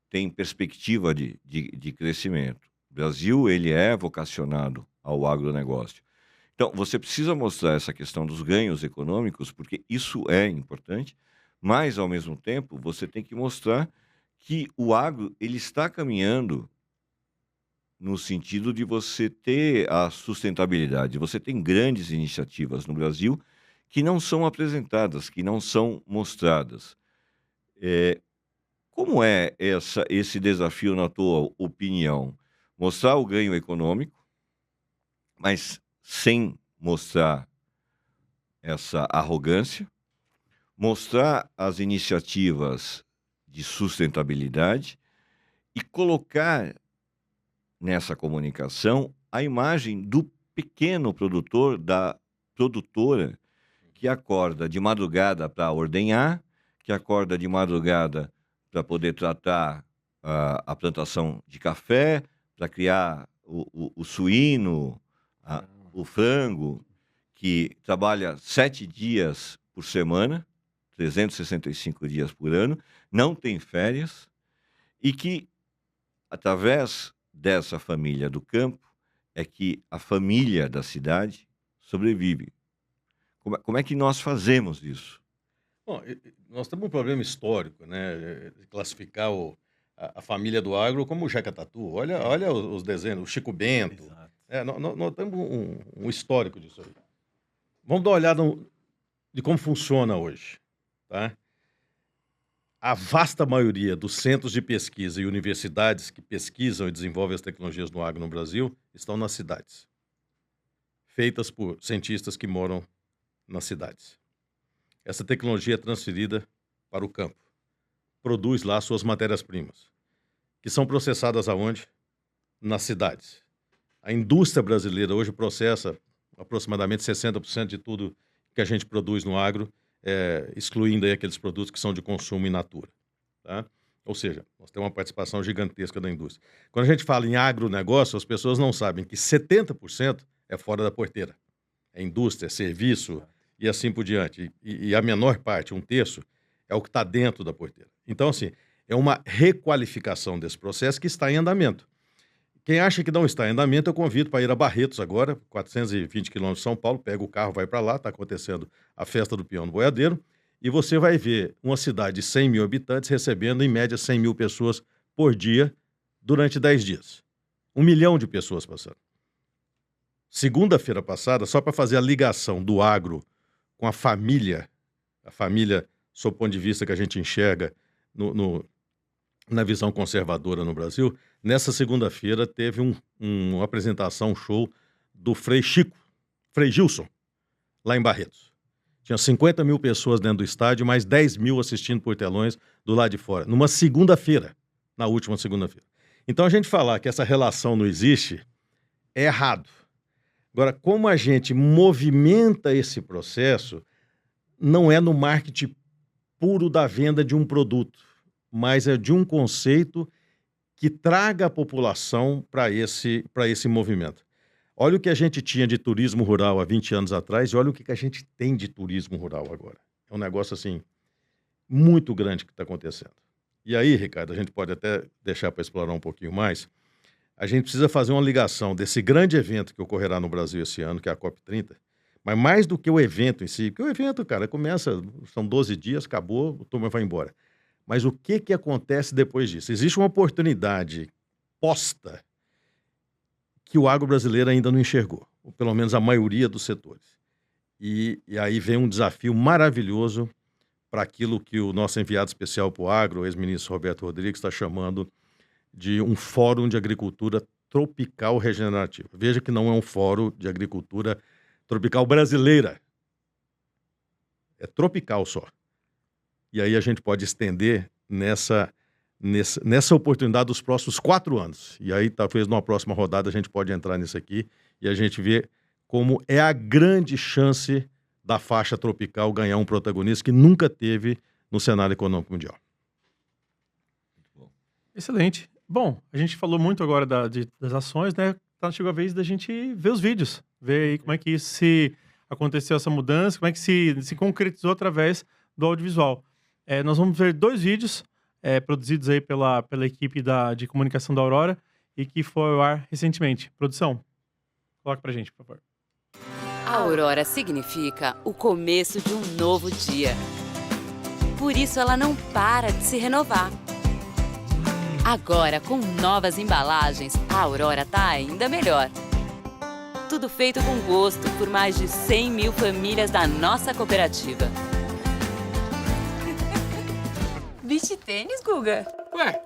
tem perspectiva de crescimento. O Brasil ele é vocacionado ao agronegócio. Então, você precisa mostrar essa questão dos ganhos econômicos, porque isso é importante, mas, ao mesmo tempo, você tem que mostrar que o agro ele está caminhando no sentido de você ter a sustentabilidade. Você tem grandes iniciativas no Brasil que não são apresentadas, que não são mostradas. Como é esse desafio, na tua opinião? Mostrar o ganho econômico, mas sem mostrar essa arrogância, mostrar as iniciativas de sustentabilidade e colocar nessa comunicação a imagem do pequeno produtor, da produtora, que acorda de madrugada para ordenhar, que acorda de madrugada para poder tratar a plantação de café, para criar o suíno, o frango, que trabalha 7 dias por semana, 365 dias por ano, não tem férias, e que, através dessa família do campo, é que a família da cidade sobrevive. Como é que nós fazemos isso? Bom, nós temos um problema histórico, né? De classificar a família do agro como o Jeca Tatu. Olha os desenhos, o Chico Bento. Exato. Nós temos um histórico disso aí. Vamos dar uma olhada de como funciona hoje, tá? A vasta maioria dos centros de pesquisa e universidades que pesquisam e desenvolvem as tecnologias no agro no Brasil estão nas cidades, feitas por cientistas que moram nas cidades. Essa tecnologia é transferida para o campo, produz lá suas matérias-primas, que são processadas aonde? Nas cidades. A indústria brasileira hoje processa aproximadamente 60% de tudo que a gente produz no agro, excluindo aí aqueles produtos que são de consumo in natura, tá? Ou seja, nós temos uma participação gigantesca da indústria. Quando a gente fala em agronegócio, as pessoas não sabem que 70% é fora da porteira. É indústria, é serviço e assim por diante. E a menor parte, 1/3, é o que está dentro da porteira. Então, assim, é uma requalificação desse processo que está em andamento. Quem acha que não está em andamento, eu convido para ir a Barretos agora, 420 quilômetros de São Paulo, pega o carro, vai para lá, está acontecendo a festa do peão no boiadeiro, e você vai ver uma cidade de 100 mil habitantes recebendo, em média, 100 mil pessoas por dia durante 10 dias. 1 milhão de pessoas passando. Segunda-feira passada, só para fazer a ligação do agro com a família, sob o ponto de vista que a gente enxerga na visão conservadora no Brasil, nessa segunda-feira teve uma apresentação, um show do Frei Gilson, lá em Barretos. Tinha 50 mil pessoas dentro do estádio, mais 10 mil assistindo por telões do lado de fora. Numa segunda-feira. na última segunda-feira. Então, a gente falar que essa relação não existe é errado. Agora, como a gente movimenta esse processo, não é no marketing puro da venda de um produto, mas é de um conceito que traga a população para esse movimento. Olha o que a gente tinha de turismo rural há 20 anos atrás e olha o que a gente tem de turismo rural agora. É um negócio, assim, muito grande que está acontecendo. E aí, Ricardo, a gente pode até deixar para explorar um pouquinho mais. A gente precisa fazer uma ligação desse grande evento que ocorrerá no Brasil esse ano, que é a COP30, mas mais do que o evento em si, porque o evento, cara, começa, são 12 dias, acabou, a turma vai embora. Mas o que acontece depois disso? Existe uma oportunidade posta que o agro brasileiro ainda não enxergou, ou pelo menos a maioria dos setores. E aí vem um desafio maravilhoso para aquilo que o nosso enviado especial para o agro, o ex-ministro Roberto Rodrigues, está chamando de um fórum de agricultura tropical regenerativa. Veja que não é um fórum de agricultura tropical brasileira. É tropical só. E aí a gente pode estender nessa oportunidade dos próximos 4 anos. E aí talvez numa próxima rodada a gente pode entrar nisso aqui e a gente vê como é a grande chance da faixa tropical ganhar um protagonismo que nunca teve no cenário econômico mundial. Excelente. Bom, a gente falou muito agora das ações, né? Chegou a vez da gente ver os vídeos, ver aí como é que se aconteceu essa mudança, como é que se concretizou através do audiovisual. Nós vamos ver 2 vídeos produzidos aí pela equipe de comunicação da Aurora e que foi ao ar recentemente. Produção, coloca pra gente, por favor. A aurora significa o começo de um novo dia. Por isso ela não para de se renovar. Agora, com novas embalagens, a Aurora tá ainda melhor. Tudo feito com gosto por mais de 100 mil famílias da nossa cooperativa. Veste tênis, Guga? Ué,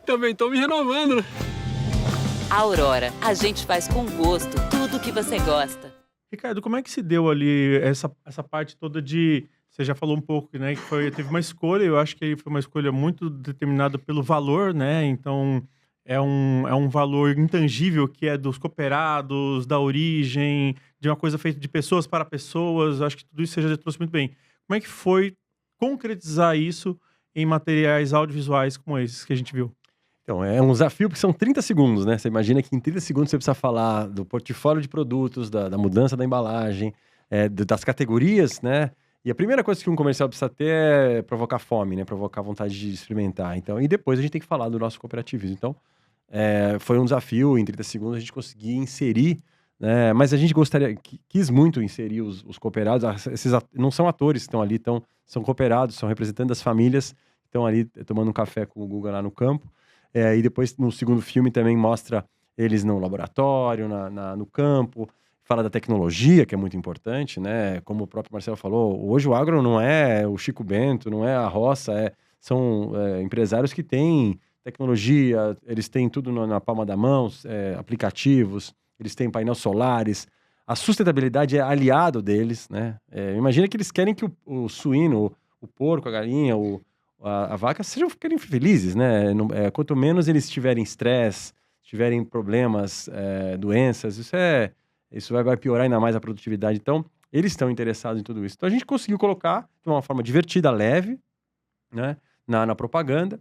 também tô me renovando. Aurora, a gente faz com gosto tudo o que você gosta. Ricardo, como é que se deu ali essa parte toda de... Você já falou um pouco, né, que teve uma escolha, eu acho que foi uma escolha muito determinada pelo valor, né, então é um valor intangível que é dos cooperados, da origem, de uma coisa feita de pessoas para pessoas, eu acho que tudo isso você já trouxe muito bem. Como é que foi concretizar isso em materiais audiovisuais como esses que a gente viu? Então, é um desafio porque são 30 segundos, né? Você imagina que em 30 segundos você precisa falar do portfólio de produtos, da mudança da embalagem, das categorias, né? E a primeira coisa que um comercial precisa ter é provocar fome, né? Provocar vontade de experimentar. Então, e depois a gente tem que falar do nosso cooperativismo. Então, foi um desafio, em 30 segundos a gente conseguir inserir, né? Mas a gente quis muito inserir os cooperados. Esses não são atores que estão ali, são cooperados, são representantes das famílias que estão ali tomando um café com o Guga lá no campo. E depois, no segundo filme, também mostra eles no laboratório, no campo. Fala da tecnologia, que é muito importante, né? Como o próprio Marcelo falou, hoje o agro não é o Chico Bento, não é a roça, são empresários que têm tecnologia, eles têm tudo na palma da mão, aplicativos, eles têm painéis solares. A sustentabilidade é aliado deles, né? Imagina que eles querem que o suíno, o porco, a galinha, a vaca fiquem felizes, né? Quanto menos eles tiverem estresse, tiverem problemas, doenças, isso vai piorar ainda mais a produtividade. Então, eles estão interessados em tudo isso. Então, a gente conseguiu colocar de uma forma divertida, leve, né, na propaganda.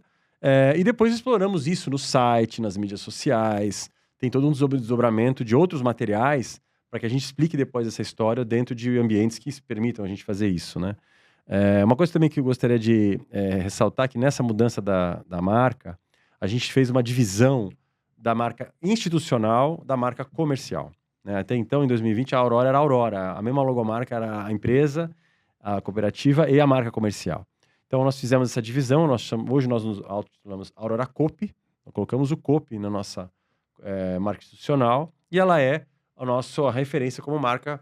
E depois exploramos isso no site, nas mídias sociais. Tem todo um desdobramento de outros materiais para que a gente explique depois essa história dentro de ambientes que permitam a gente fazer isso, né? Uma coisa também que eu gostaria de ressaltar, que nessa mudança da marca, a gente fez uma divisão da marca institucional da marca comercial. Até então, em 2020, a Aurora era a Aurora. A mesma logomarca era a empresa, a cooperativa e a marca comercial. Então, nós fizemos essa divisão. Hoje nós nos autotitulamos Aurora Coop. Nós colocamos o Coop na nossa marca institucional. E ela é a nossa referência como marca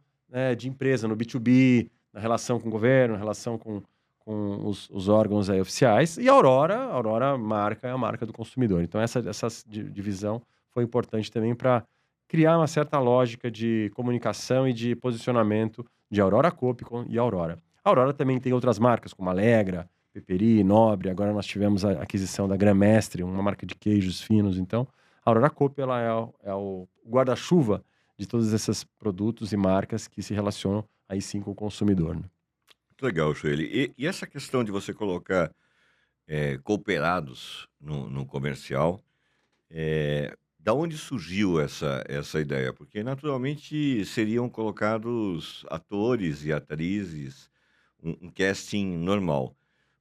de empresa, no B2B, na relação com o governo, na relação com os órgãos oficiais. E a Aurora marca é a marca do consumidor. Então, essa divisão foi importante também para criar uma certa lógica de comunicação e de posicionamento de Aurora Coop e Aurora. A Aurora também tem outras marcas, como Alegra, Peperi, Nobre, agora nós tivemos a aquisição da Grã-Mestre, uma marca de queijos finos. Então, a Aurora Coop ela é o guarda-chuva de todos esses produtos e marcas que se relacionam aí sim com o consumidor, né? Muito legal, Sueli. E essa questão de você colocar cooperados no comercial, da onde surgiu essa ideia? Porque naturalmente seriam colocados atores e atrizes, um casting normal.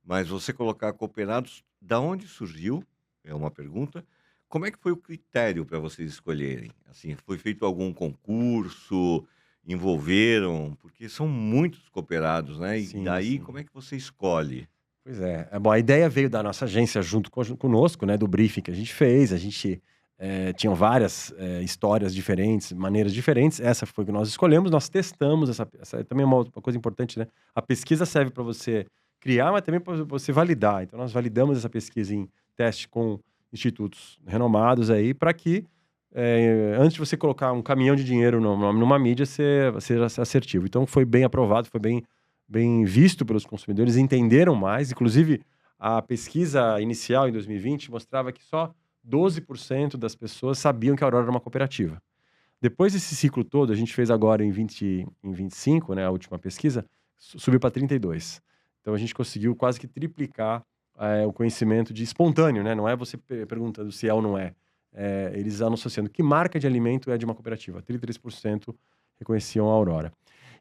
Mas você colocar cooperados, da onde surgiu? É uma pergunta. Como é que foi o critério para vocês escolherem? Assim, foi feito algum concurso? Envolveram? Porque são muitos cooperados, né? E Sim, daí, sim. como é que você escolhe? Pois é. Bom, a ideia veio da nossa agência junto conosco, né? Do briefing que a gente fez. A gente tinha várias histórias diferentes, maneiras diferentes. Essa foi que nós escolhemos. Nós testamos. Essa também é uma coisa importante, né? A pesquisa serve para você criar, mas também para você validar. Então, nós validamos essa pesquisa em teste com institutos renomados aí para que antes de você colocar um caminhão de dinheiro numa mídia, ser assertivo. Então, foi bem aprovado, foi bem visto pelos consumidores, entenderam mais. Inclusive, a pesquisa inicial em 2020 mostrava que só 12% das pessoas sabiam que a Aurora era uma cooperativa. Depois desse ciclo todo, a gente fez agora em 25, né, a última pesquisa, subiu para 32%. Então, a gente conseguiu quase que triplicar o conhecimento de espontâneo, né? Não é você perguntando se é ou não é. Eles associando que marca de alimento é de uma cooperativa. 33% reconheciam a Aurora.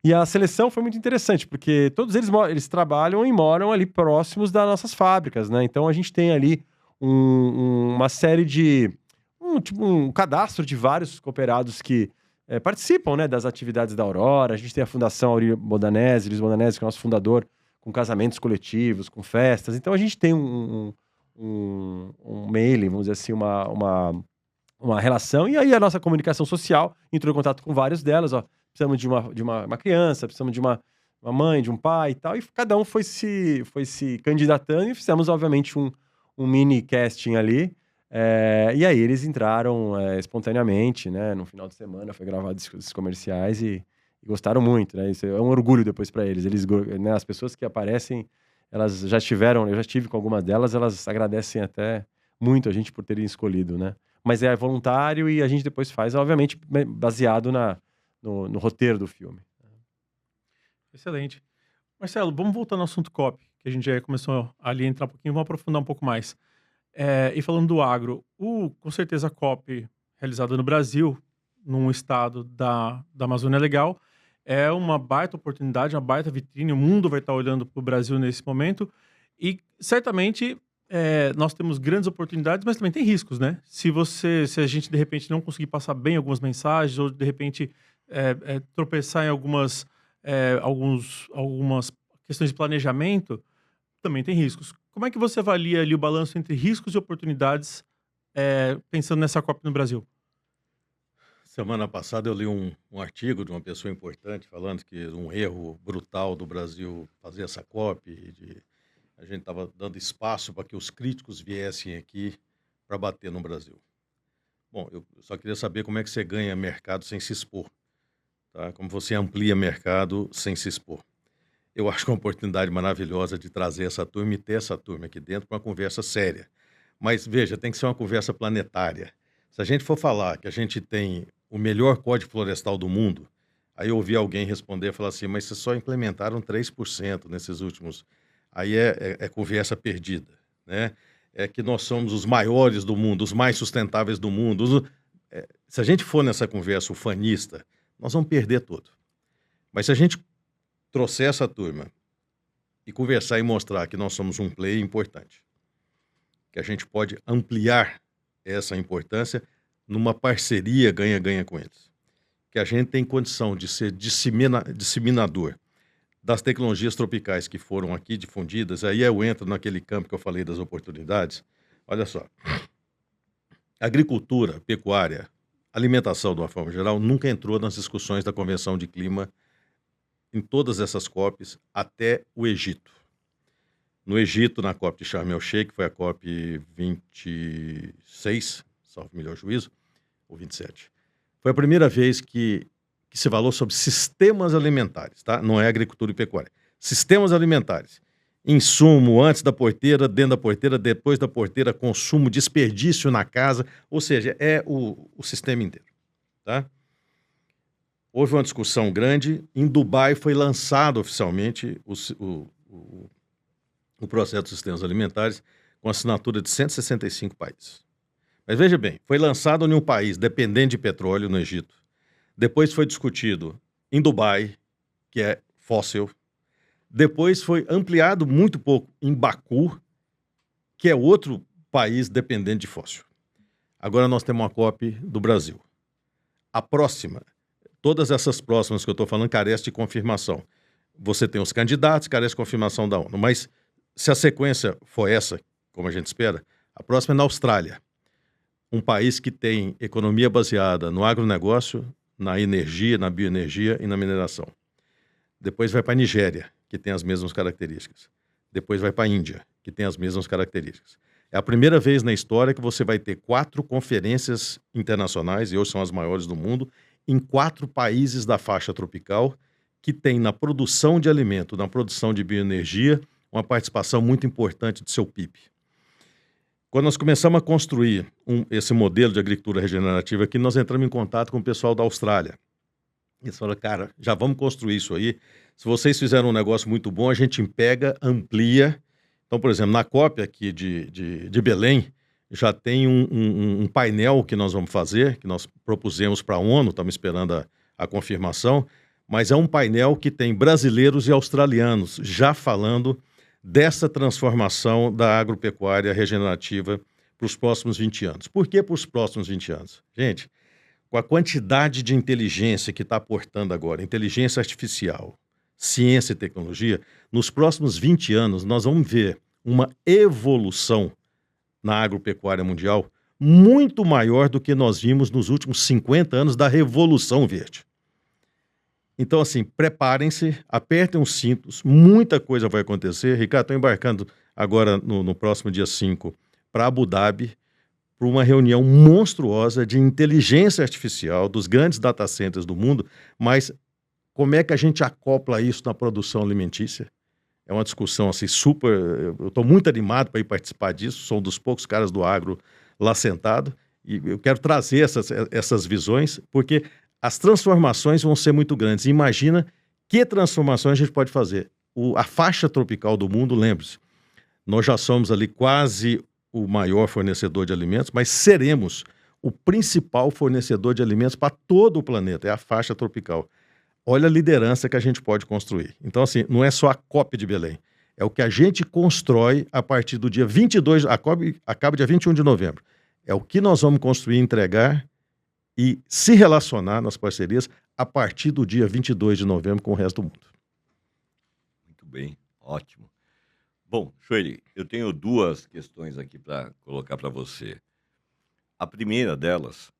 E a seleção foi muito interessante, porque todos eles trabalham e moram ali próximos das nossas fábricas, né? Então a gente tem ali uma série de... um cadastro de vários cooperados que participam, né, das atividades da Aurora. A gente tem a Fundação Luiz Bodanese, que é o nosso fundador, com casamentos coletivos, com festas. Então a gente tem um mailing, vamos dizer assim, uma relação, e aí a nossa comunicação social entrou em contato com vários delas, ó, precisamos de uma criança, precisamos de uma mãe, de um pai e tal, e cada um foi se candidatando, e fizemos, obviamente, um mini casting ali, e aí eles entraram espontaneamente, né, no final de semana, foi gravado esses comerciais e gostaram muito, né, isso é um orgulho depois para eles, né, as pessoas que aparecem, elas já estiveram, eu já estive com algumas delas, elas agradecem até muito a gente por terem escolhido, né? Mas é voluntário e a gente depois faz, obviamente, baseado no roteiro do filme. Excelente. Marcelo, vamos voltar no assunto COP, que a gente já começou ali a entrar um pouquinho, vamos aprofundar um pouco mais. E falando do agro, com certeza a COP realizada no Brasil, num estado da Amazônia Legal, é uma baita oportunidade, uma baita vitrine, o mundo vai estar olhando para o Brasil nesse momento, e certamente nós temos grandes oportunidades, mas também tem riscos, né? Se a gente de repente não conseguir passar bem algumas mensagens, ou de repente tropeçar em algumas questões de planejamento, também tem riscos. Como é que você avalia ali o balanço entre riscos e oportunidades pensando nessa COP no Brasil? Semana passada eu li um artigo de uma pessoa importante falando que um erro brutal do Brasil fazer essa COP, a gente estava dando espaço para que os críticos viessem aqui para bater no Brasil. Bom, eu só queria saber como é que você ganha mercado sem se expor, tá? Como você amplia mercado sem se expor. Eu acho que é uma oportunidade maravilhosa de trazer essa turma e ter essa turma aqui dentro para uma conversa séria. Mas veja, tem que ser uma conversa planetária. Se a gente for falar que a gente tem o melhor código florestal do mundo, aí eu ouvi alguém responder e falar assim, mas vocês só implementaram 3% nesses últimos... Aí é conversa perdida, né? É que nós somos os maiores do mundo, os mais sustentáveis do mundo. Se a gente for nessa conversa ufanista, nós vamos perder tudo. Mas se a gente trouxer essa turma e conversar e mostrar que nós somos um player importante, que a gente pode ampliar essa importância numa parceria ganha-ganha com eles, que a gente tem condição de ser disseminador das tecnologias tropicais que foram aqui difundidas, aí eu entro naquele campo que eu falei das oportunidades. Olha só, agricultura, pecuária, alimentação de uma forma geral, nunca entrou nas discussões da Convenção de Clima em todas essas COPs até o Egito. No Egito, na COP de Sharm el-Sheikh, que foi a COP 26, salvo melhor juízo, ou 27. Foi a primeira vez que se falou sobre sistemas alimentares, tá? Não é agricultura e pecuária. Sistemas alimentares. insumo antes da porteira, dentro da porteira, depois da porteira, consumo, desperdício na casa, ou seja, é o sistema inteiro, tá? Houve uma discussão grande, em Dubai foi lançado oficialmente o processo dos sistemas alimentares com assinatura de 165 países. Mas veja bem, foi lançado em um país dependente de petróleo, no Egito. Depois foi discutido em Dubai, que é fóssil. Depois foi ampliado muito pouco em Baku, que é outro país dependente de fóssil. Agora nós temos uma COP do Brasil. A próxima, todas essas próximas que eu estou falando carecem de confirmação. Você tem os candidatos, carece de confirmação da ONU. Mas se a sequência for essa, como a gente espera, a próxima é na Austrália. Um país que tem economia baseada no agronegócio, na energia, na bioenergia e na mineração. Depois vai para a Nigéria, que tem as mesmas características. Depois vai para a Índia, que tem as mesmas características. É a primeira vez na história que você vai ter 4 conferências internacionais, e hoje são as maiores do mundo, em 4 países da faixa tropical, que tem na produção de alimento, na produção de bioenergia, uma participação muito importante do seu PIB. Quando nós começamos a construir esse modelo de agricultura regenerativa aqui, nós entramos em contato com o pessoal da Austrália. Eles falaram, cara, já vamos construir isso aí. Se vocês fizeram um negócio muito bom, a gente pega, amplia. Então, por exemplo, na COP aqui de Belém, já tem um painel que nós vamos fazer, que nós propusemos para a ONU, estamos esperando a confirmação, mas é um painel que tem brasileiros e australianos já falando dessa transformação da agropecuária regenerativa para os próximos 20 anos. Por que para os próximos 20 anos? Gente, com a quantidade de inteligência que está aportando agora, inteligência artificial, ciência e tecnologia, nos próximos 20 anos nós vamos ver uma evolução na agropecuária mundial muito maior do que nós vimos nos últimos 50 anos da Revolução Verde. Então, assim, preparem-se, apertem os cintos, muita coisa vai acontecer. Ricardo, estou embarcando agora no próximo dia 5 para Abu Dhabi, para uma reunião monstruosa de inteligência artificial dos grandes data centers do mundo, mas como é que a gente acopla isso na produção alimentícia? É uma discussão assim super... Eu estou muito animado para ir participar disso, sou um dos poucos caras do agro lá sentado, e eu quero trazer essas visões, porque as transformações vão ser muito grandes. Imagina que transformações a gente pode fazer. A faixa tropical do mundo, lembre-se, nós já somos ali quase o maior fornecedor de alimentos, mas seremos o principal fornecedor de alimentos para todo o planeta, é a faixa tropical. Olha a liderança que a gente pode construir. Então, assim, não é só a COP de Belém, é o que a gente constrói a partir do dia 22, a COP acaba dia 21 de novembro. É o que nós vamos construir e entregar e se relacionar nas parcerias a partir do dia 22 de novembro com o resto do mundo. Muito bem, ótimo. Bom, Sueli, eu tenho 2 questões aqui para colocar para você. A primeira delas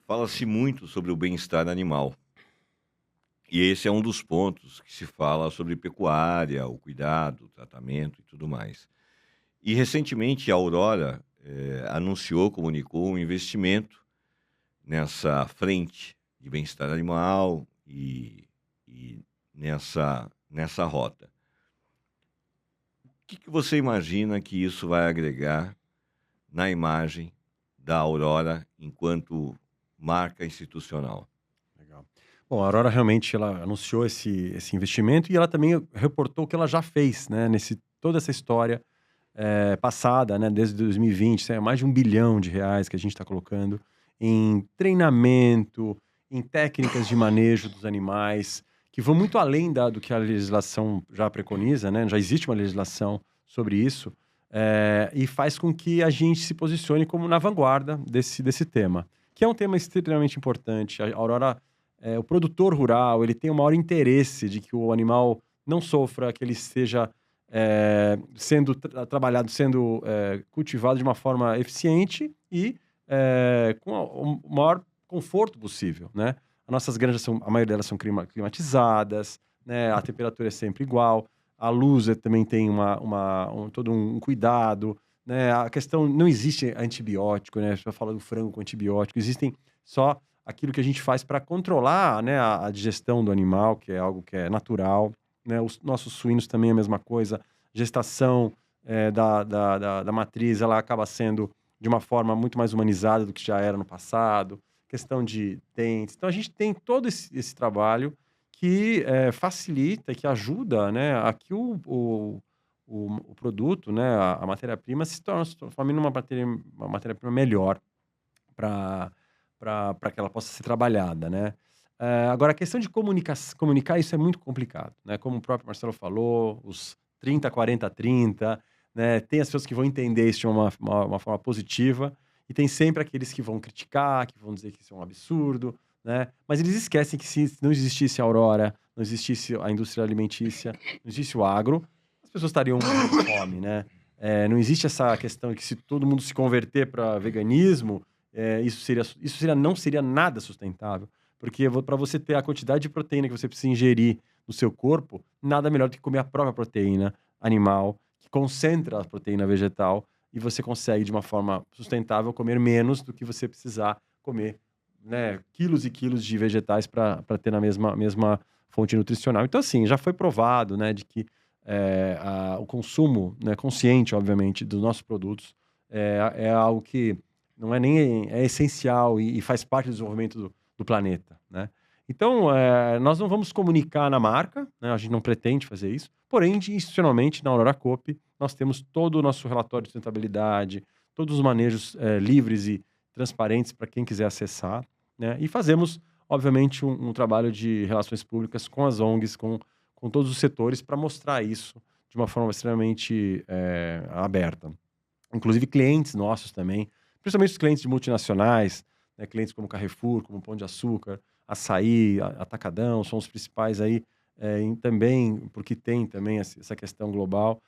fala-se muito sobre o bem-estar animal. E esse é um dos pontos que se fala sobre pecuária, o cuidado, o tratamento e tudo mais. E recentemente a Aurora comunicou um investimento nessa frente de bem-estar animal e nessa rota. O que você imagina que isso vai agregar na imagem da Aurora enquanto marca institucional? Legal. Bom, a Aurora realmente ela anunciou esse investimento e ela também reportou o que ela já fez, né, toda essa história passada, né, desde 2020, mais de R$1 bilhão que a gente está colocando em treinamento, em técnicas de manejo dos animais, que vão muito além do que a legislação já preconiza, né? Já existe uma legislação sobre isso, e faz com que a gente se posicione como na vanguarda desse tema, que é um tema extremamente importante. A Aurora, o produtor rural, ele tem o maior interesse de que o animal não sofra, que ele esteja sendo trabalhado, sendo cultivado de uma forma eficiente e com o maior conforto possível, né? As nossas granjas, a maioria delas são climatizadas, né? A temperatura é sempre igual, a luz também tem todo um cuidado, né? A questão, não existe antibiótico, né? Você fala do frango com antibiótico, existem só aquilo que a gente faz para controlar, né, a digestão do animal, que é algo que é natural. né? Os nossos suínos também é a mesma coisa. Gestação da matriz, ela acaba sendo de uma forma muito mais humanizada do que já era no passado. Questão de dentes. Então, a gente tem todo esse trabalho que facilita, que ajuda, né, a que o produto, né, a matéria-prima se transforme numa matéria-prima melhor para que ela possa ser trabalhada, né? Agora, a questão de comunicar isso é muito complicado, né? Como o próprio Marcelo falou, os 30, 40, 30, né? Tem as pessoas que vão entender isso de uma forma positiva e tem sempre aqueles que vão criticar, que vão dizer que isso é um absurdo, né? Mas eles esquecem que se não existisse a Aurora, não existisse a indústria alimentícia, não existisse o agro, as pessoas estariam com fome, né? Não existe essa questão de que se todo mundo se converter para veganismo, isso não seria nada sustentável. Porque para você ter a quantidade de proteína que você precisa ingerir no seu corpo, nada melhor do que comer a própria proteína animal, que concentra a proteína vegetal, e você consegue, de uma forma sustentável, comer menos do que você precisar comer, né, quilos e quilos de vegetais para ter na mesma fonte nutricional. Então, assim, já foi provado, né, de que o consumo, né, consciente, obviamente, dos nossos produtos é algo que não é nem essencial e faz parte do desenvolvimento do planeta, né? Então, nós não vamos comunicar na marca, né? A gente não pretende fazer isso. Porém, institucionalmente, na Aurora Coop, nós temos todo o nosso relatório de sustentabilidade, todos os manejos livres e transparentes para quem quiser acessar, né? E fazemos, obviamente, um trabalho de relações públicas com as ONGs, com todos os setores, para mostrar isso de uma forma extremamente aberta. Inclusive, clientes nossos também, principalmente os clientes de multinacionais, né, clientes como Carrefour, como Pão de Açúcar, Açaí, Atacadão, são os principais aí também, porque tem também essa questão global.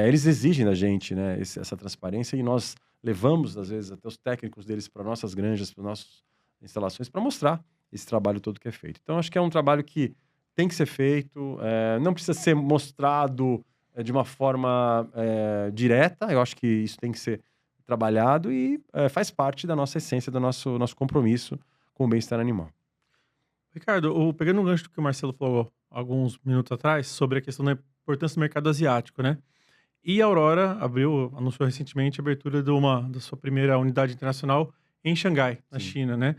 Eles exigem da gente, né, essa transparência, e nós levamos, às vezes, até os técnicos deles para nossas granjas, para nossas instalações, para mostrar esse trabalho todo que é feito. Então, acho que é um trabalho que tem que ser feito, não precisa ser mostrado de uma forma direta, eu acho que isso tem que ser trabalhado e faz parte da nossa essência, do nosso compromisso com o bem-estar animal. Ricardo, pegando um gancho do que o Marcelo falou alguns minutos atrás, sobre a questão da importância do mercado asiático, né? E a Aurora anunciou recentemente a abertura da sua primeira unidade internacional em Xangai, na China, né?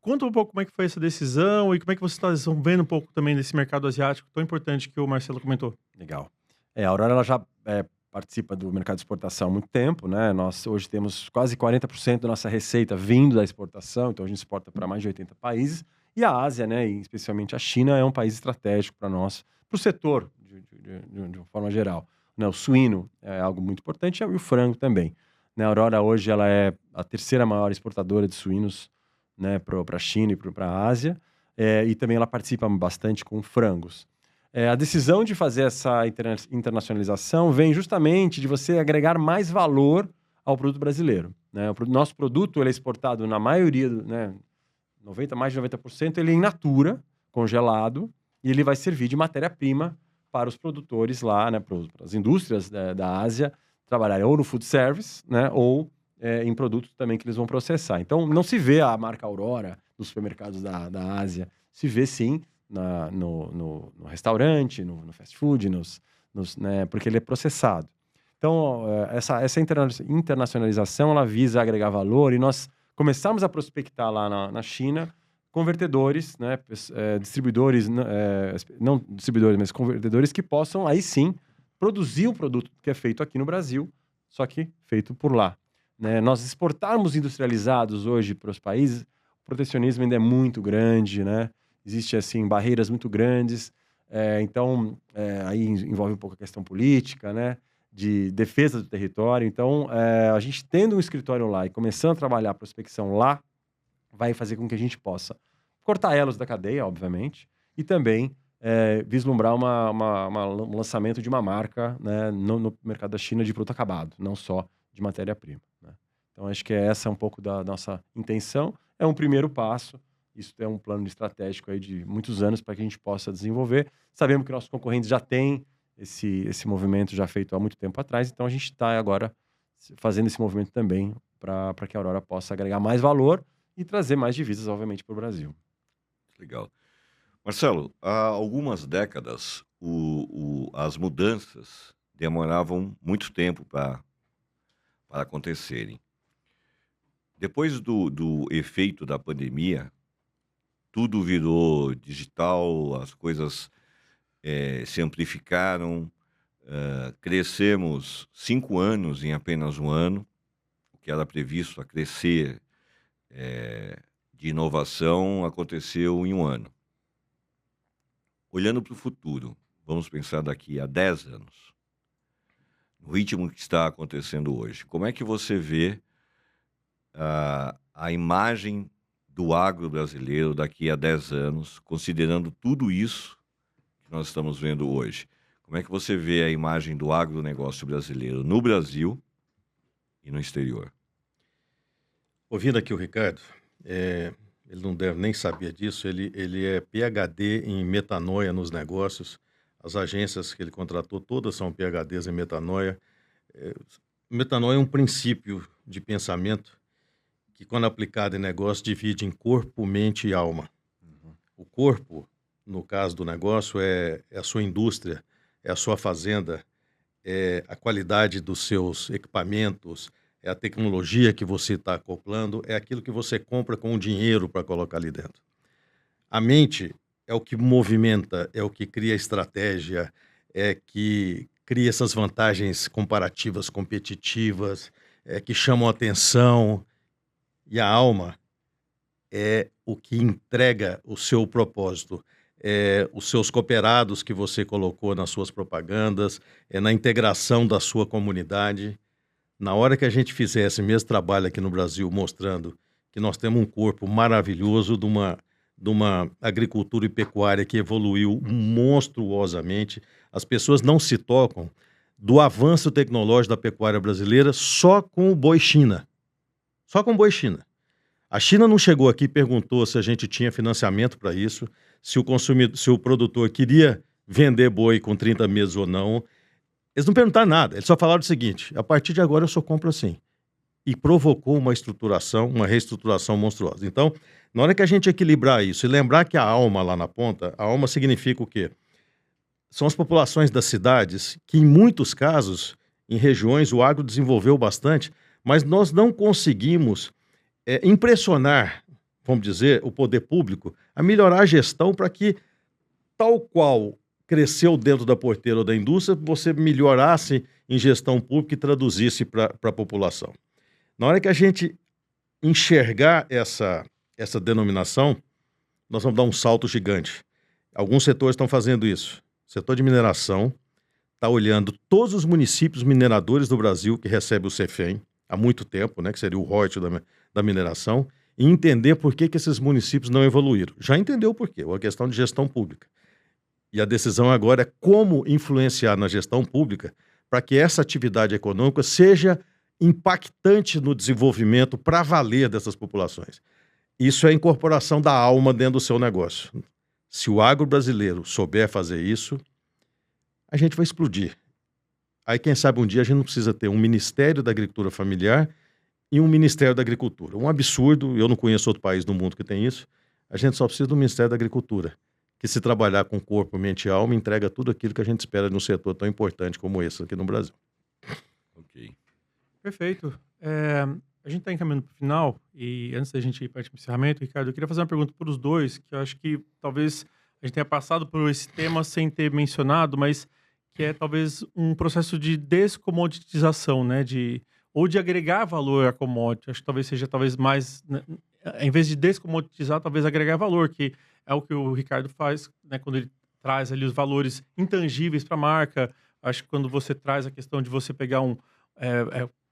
Conta um pouco como é que foi essa decisão e como é que vocês estão vendo um pouco também desse mercado asiático tão importante que o Marcelo comentou. Legal. A Aurora, ela já participa do mercado de exportação há muito tempo, né? Nós hoje temos quase 40% da nossa receita vindo da exportação, então a gente exporta para mais de 80 países. E a Ásia, né, e especialmente a China, é um país estratégico para nós, para o setor, de uma forma geral. Né? O suíno é algo muito importante, e o frango também. Né? A Aurora hoje ela é a terceira maior exportadora de suínos, né, para a China e para a Ásia, e também ela participa bastante com frangos. A decisão de fazer essa internacionalização vem justamente de você agregar mais valor ao produto brasileiro. Né? O nosso produto ele é exportado na maioria, né, mais de 90%, ele é in natura, congelado, e ele vai servir de matéria-prima para os produtores lá, né, para as indústrias da Ásia trabalharem ou no food service, né, ou em produtos também que eles vão processar. Então, não se vê a marca Aurora nos supermercados da Ásia, se vê sim no restaurante, no fast food, né, porque ele é processado. Então, essa internacionalização, ela visa agregar valor, e nós começamos a prospectar lá na China convertedores, né, distribuidores, não distribuidores, mas convertedores que possam, aí sim, produzir um produto que é feito aqui no Brasil, só que feito por lá. Né? Nós exportarmos industrializados hoje para os países, o protecionismo ainda é muito grande, né? Existem, assim, barreiras muito grandes, então, aí envolve um pouco a questão política, né? De defesa do território. Então, a gente tendo um escritório lá e começando a trabalhar a prospecção lá, vai fazer com que a gente possa cortar elos da cadeia, obviamente, e também vislumbrar um lançamento de uma marca, né, no mercado da China de produto acabado, não só de matéria-prima. Né? Então, acho que essa é um pouco da nossa intenção. É um primeiro passo. Isso é um plano estratégico aí de muitos anos para que a gente possa desenvolver. Sabemos que nossos concorrentes já têm esse movimento já feito há muito tempo atrás, então a gente está agora fazendo esse movimento também para que a Aurora possa agregar mais valor e trazer mais divisas, obviamente, para o Brasil. Legal. Marcelo, há algumas décadas, as mudanças demoravam muito tempo para acontecerem. Depois do efeito da pandemia, tudo virou digital, as coisas se amplificaram, crescemos 5 anos em apenas um ano, o que era previsto a crescer de inovação aconteceu em um ano. Olhando para o futuro, vamos pensar daqui a 10 anos, no ritmo que está acontecendo hoje, como é que você vê a imagem do agro brasileiro daqui a 10 anos, considerando tudo isso que nós estamos vendo hoje? Como é que você vê a imagem do agronegócio brasileiro no Brasil e no exterior? Ouvindo aqui o Ricardo, ele não deve nem saber disso, ele é PhD em metanoia nos negócios. As agências que ele contratou, todas são PhDs em metanoia. Metanoia é um princípio de pensamento que, quando aplicado em negócio, divide em corpo, mente e alma. O corpo, no caso do negócio, é a sua indústria, é a sua fazenda, é a qualidade dos seus equipamentos, é a tecnologia que você está acoplando, é aquilo que você compra com o dinheiro para colocar ali dentro. A mente é o que movimenta, é o que cria estratégia, é que cria essas vantagens comparativas, competitivas, que chamam a atenção. E a alma é o que entrega o seu propósito, os seus cooperados que você colocou nas suas propagandas, na integração da sua comunidade. Na hora que a gente fizer esse mesmo trabalho aqui no Brasil, mostrando que nós temos um corpo maravilhoso de uma agricultura e pecuária que evoluiu monstruosamente, as pessoas não se tocam do avanço tecnológico da pecuária brasileira só com o boi China. Só com o boi China. A China não chegou aqui e perguntou se a gente tinha financiamento para isso, se o produtor queria vender boi com 30 meses ou não. Eles não perguntaram nada, eles só falaram o seguinte: a partir de agora eu só compro assim. E provocou uma estruturação, uma reestruturação monstruosa. Então, na hora que a gente equilibrar isso e lembrar que a alma lá na ponta, a alma significa o quê? São as populações das cidades que, em muitos casos, em regiões, o agro desenvolveu bastante, mas nós não conseguimos impressionar, vamos dizer, o poder público a melhorar a gestão para que, tal qual cresceu dentro da porteira ou da indústria, você melhorasse em gestão pública e traduzisse para a população. Na hora que a gente enxergar essa denominação, nós vamos dar um salto gigante. Alguns setores estão fazendo isso. O setor de mineração está olhando todos os municípios mineradores do Brasil que recebem o CEFEM há muito tempo, né, que seria o royalty da mineração, e entender por que esses municípios não evoluíram. Já entendeu por quê? É uma questão de gestão pública. E a decisão agora é como influenciar na gestão pública para que essa atividade econômica seja impactante no desenvolvimento para valer dessas populações. Isso é a incorporação da alma dentro do seu negócio. Se o agro brasileiro souber fazer isso, a gente vai explodir. Aí, quem sabe, um dia a gente não precisa ter um Ministério da Agricultura Familiar e um Ministério da Agricultura. Um absurdo, eu não conheço outro país do mundo que tem isso. A gente só precisa do Ministério da Agricultura, que, se trabalhar com corpo, mente e alma, entrega tudo aquilo que a gente espera num setor tão importante como esse aqui no Brasil. Ok. Perfeito. A gente está encaminhando para o final, e antes da gente ir para o encerramento, Ricardo, eu queria fazer uma pergunta para os dois, que eu acho que talvez a gente tenha passado por esse tema sem ter mencionado, mas que é talvez um processo de descomoditização, né? Ou de agregar valor à commodity. Acho que talvez seja mais, né? Em vez de descomoditizar, talvez agregar valor, que é o que o Ricardo faz, né? Quando ele traz ali os valores intangíveis para a marca. Acho que quando você traz a questão de você pegar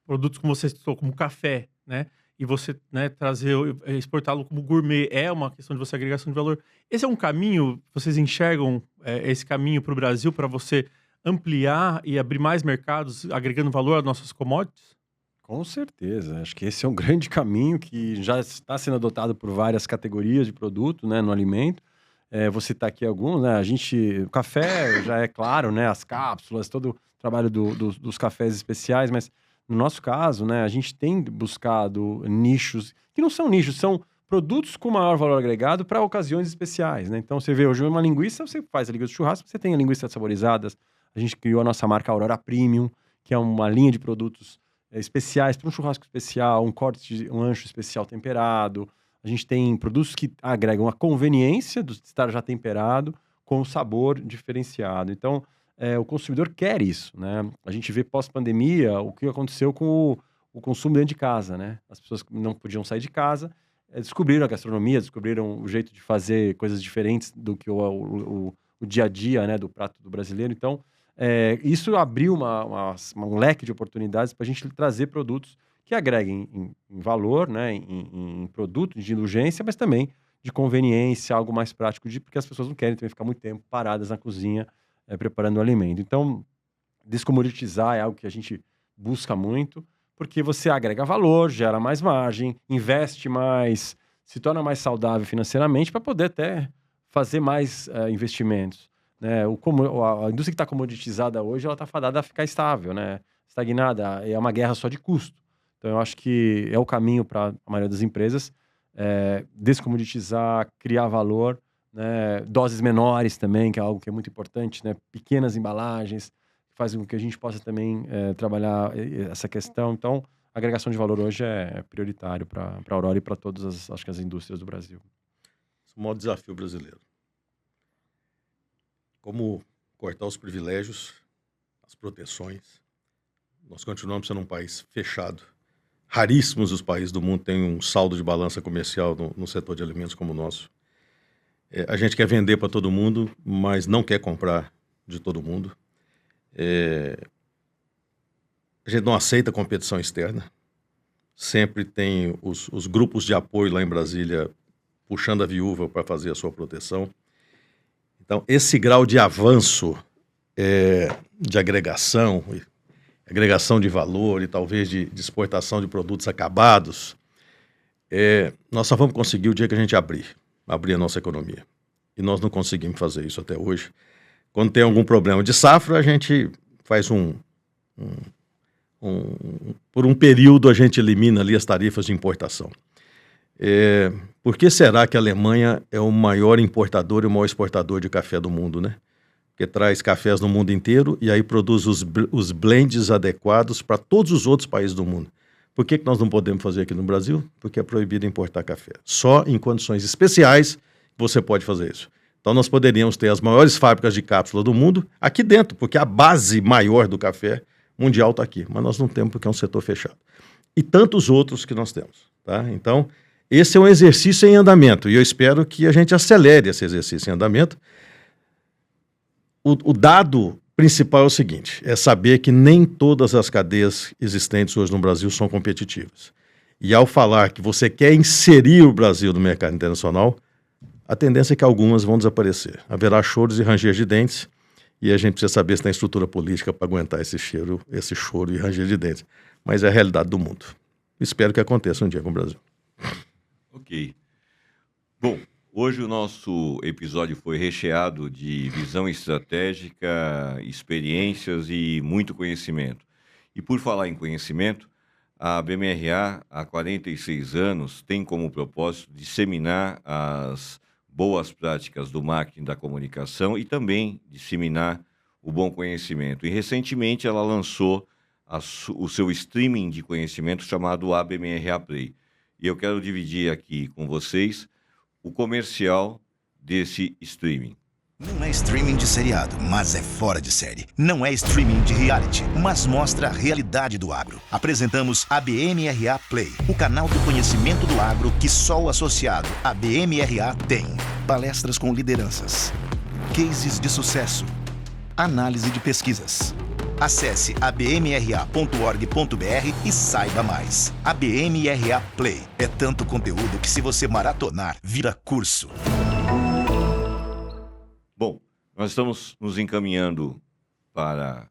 produtos como você citou, como café, né? E você, né, exportá-lo como gourmet, é uma questão de você agregação de valor. Esse é um caminho, vocês enxergam esse caminho para o Brasil, para você ampliar e abrir mais mercados, agregando valor às nossas commodities? Com certeza. Acho que esse é um grande caminho que já está sendo adotado por várias categorias de produto, né, no alimento. Vou citar aqui alguns, né? O café já é claro, né? As cápsulas, todo o trabalho dos cafés especiais, mas no nosso caso, né, a gente tem buscado nichos, que não são nichos, são produtos com maior valor agregado para ocasiões especiais, né? Então, você vê hoje uma linguiça, você faz a linguiça de churrasco, você tem a linguiça saborizadas. A gente criou a nossa marca Aurora Premium, que é uma linha de produtos especiais para um churrasco especial, um ancho especial temperado. A gente tem produtos que agregam a conveniência de estar já temperado com o sabor diferenciado. Então, o consumidor quer isso, né? A gente vê pós-pandemia o que aconteceu com o consumo dentro de casa, né? As pessoas que não podiam sair de casa descobriram a gastronomia, descobriram o jeito de fazer coisas diferentes do que o dia a dia, né, do prato do brasileiro. Então, isso abriu um leque de oportunidades para a gente trazer produtos que agreguem em valor, né, em produto de indulgência, mas também de conveniência, algo mais prático, porque as pessoas não querem também ficar muito tempo paradas na cozinha preparando o alimento. Então, descomoditizar é algo que a gente busca muito, porque você agrega valor, gera mais margem, investe mais, se torna mais saudável financeiramente para poder até fazer mais investimentos. Né? A indústria que está comoditizada hoje, ela está fadada a ficar estável, né? Estagnada, é uma guerra só de custo. Então, eu acho que é o caminho para a maioria das empresas, descomoditizar, criar valor, né? Doses menores também, que é algo que é muito importante, né? Pequenas embalagens, que fazem com que a gente possa também trabalhar essa questão. Então, a agregação de valor hoje é prioritário para a Aurora e para todas as indústrias do Brasil. Esse é o maior desafio brasileiro. Como cortar os privilégios, as proteções. Nós continuamos sendo um país fechado. Raríssimos os países do mundo têm um saldo de balança comercial no setor de alimentos como o nosso. A gente quer vender para todo mundo, mas não quer comprar de todo mundo. A gente não aceita competição externa. Sempre tem os grupos de apoio lá em Brasília puxando a viúva para fazer a sua proteção. Então, esse grau de avanço de agregação de valor e talvez de exportação de produtos acabados, nós só vamos conseguir o dia que a gente abrir a nossa economia. E nós não conseguimos fazer isso até hoje. Quando tem algum problema de safra, a gente faz por um período a gente elimina ali as tarifas de importação. Por que será que a Alemanha é o maior importador e o maior exportador de café do mundo, né? Porque traz cafés no mundo inteiro e aí produz os blends adequados para todos os outros países do mundo. Por que nós não podemos fazer aqui no Brasil? Porque é proibido importar café. Só em condições especiais você pode fazer isso. Então nós poderíamos ter as maiores fábricas de cápsula do mundo aqui dentro, porque a base maior do café mundial está aqui. Mas nós não temos porque é um setor fechado. E tantos outros que nós temos. Tá? Então, esse é um exercício em andamento. E eu espero que a gente acelere esse exercício em andamento. O dado principal é o seguinte, é saber que nem todas as cadeias existentes hoje no Brasil são competitivas. E ao falar que você quer inserir o Brasil no mercado internacional, a tendência é que algumas vão desaparecer. Haverá choros e ranger de dentes, e a gente precisa saber se tem estrutura política para aguentar esse choro e ranger de dentes. Mas é a realidade do mundo. Espero que aconteça um dia com o Brasil. Ok. Bom, hoje o nosso episódio foi recheado de visão estratégica, experiências e muito conhecimento. E por falar em conhecimento, a BMRA, há 46 anos, tem como propósito disseminar as boas práticas do marketing da comunicação e também disseminar o bom conhecimento. E recentemente ela lançou o seu streaming de conhecimento chamado ABMRA Play. E eu quero dividir aqui com vocês o comercial desse streaming. Não é streaming de seriado, mas é fora de série. Não é streaming de reality, mas mostra a realidade do agro. Apresentamos a BMRA Play, o canal do conhecimento do agro que só o associado à BMRA tem. Palestras com lideranças, cases de sucesso, análise de pesquisas. Acesse abmra.org.br e saiba mais. A BMRA Play é tanto conteúdo que se você maratonar, vira curso. Bom, nós estamos nos encaminhando para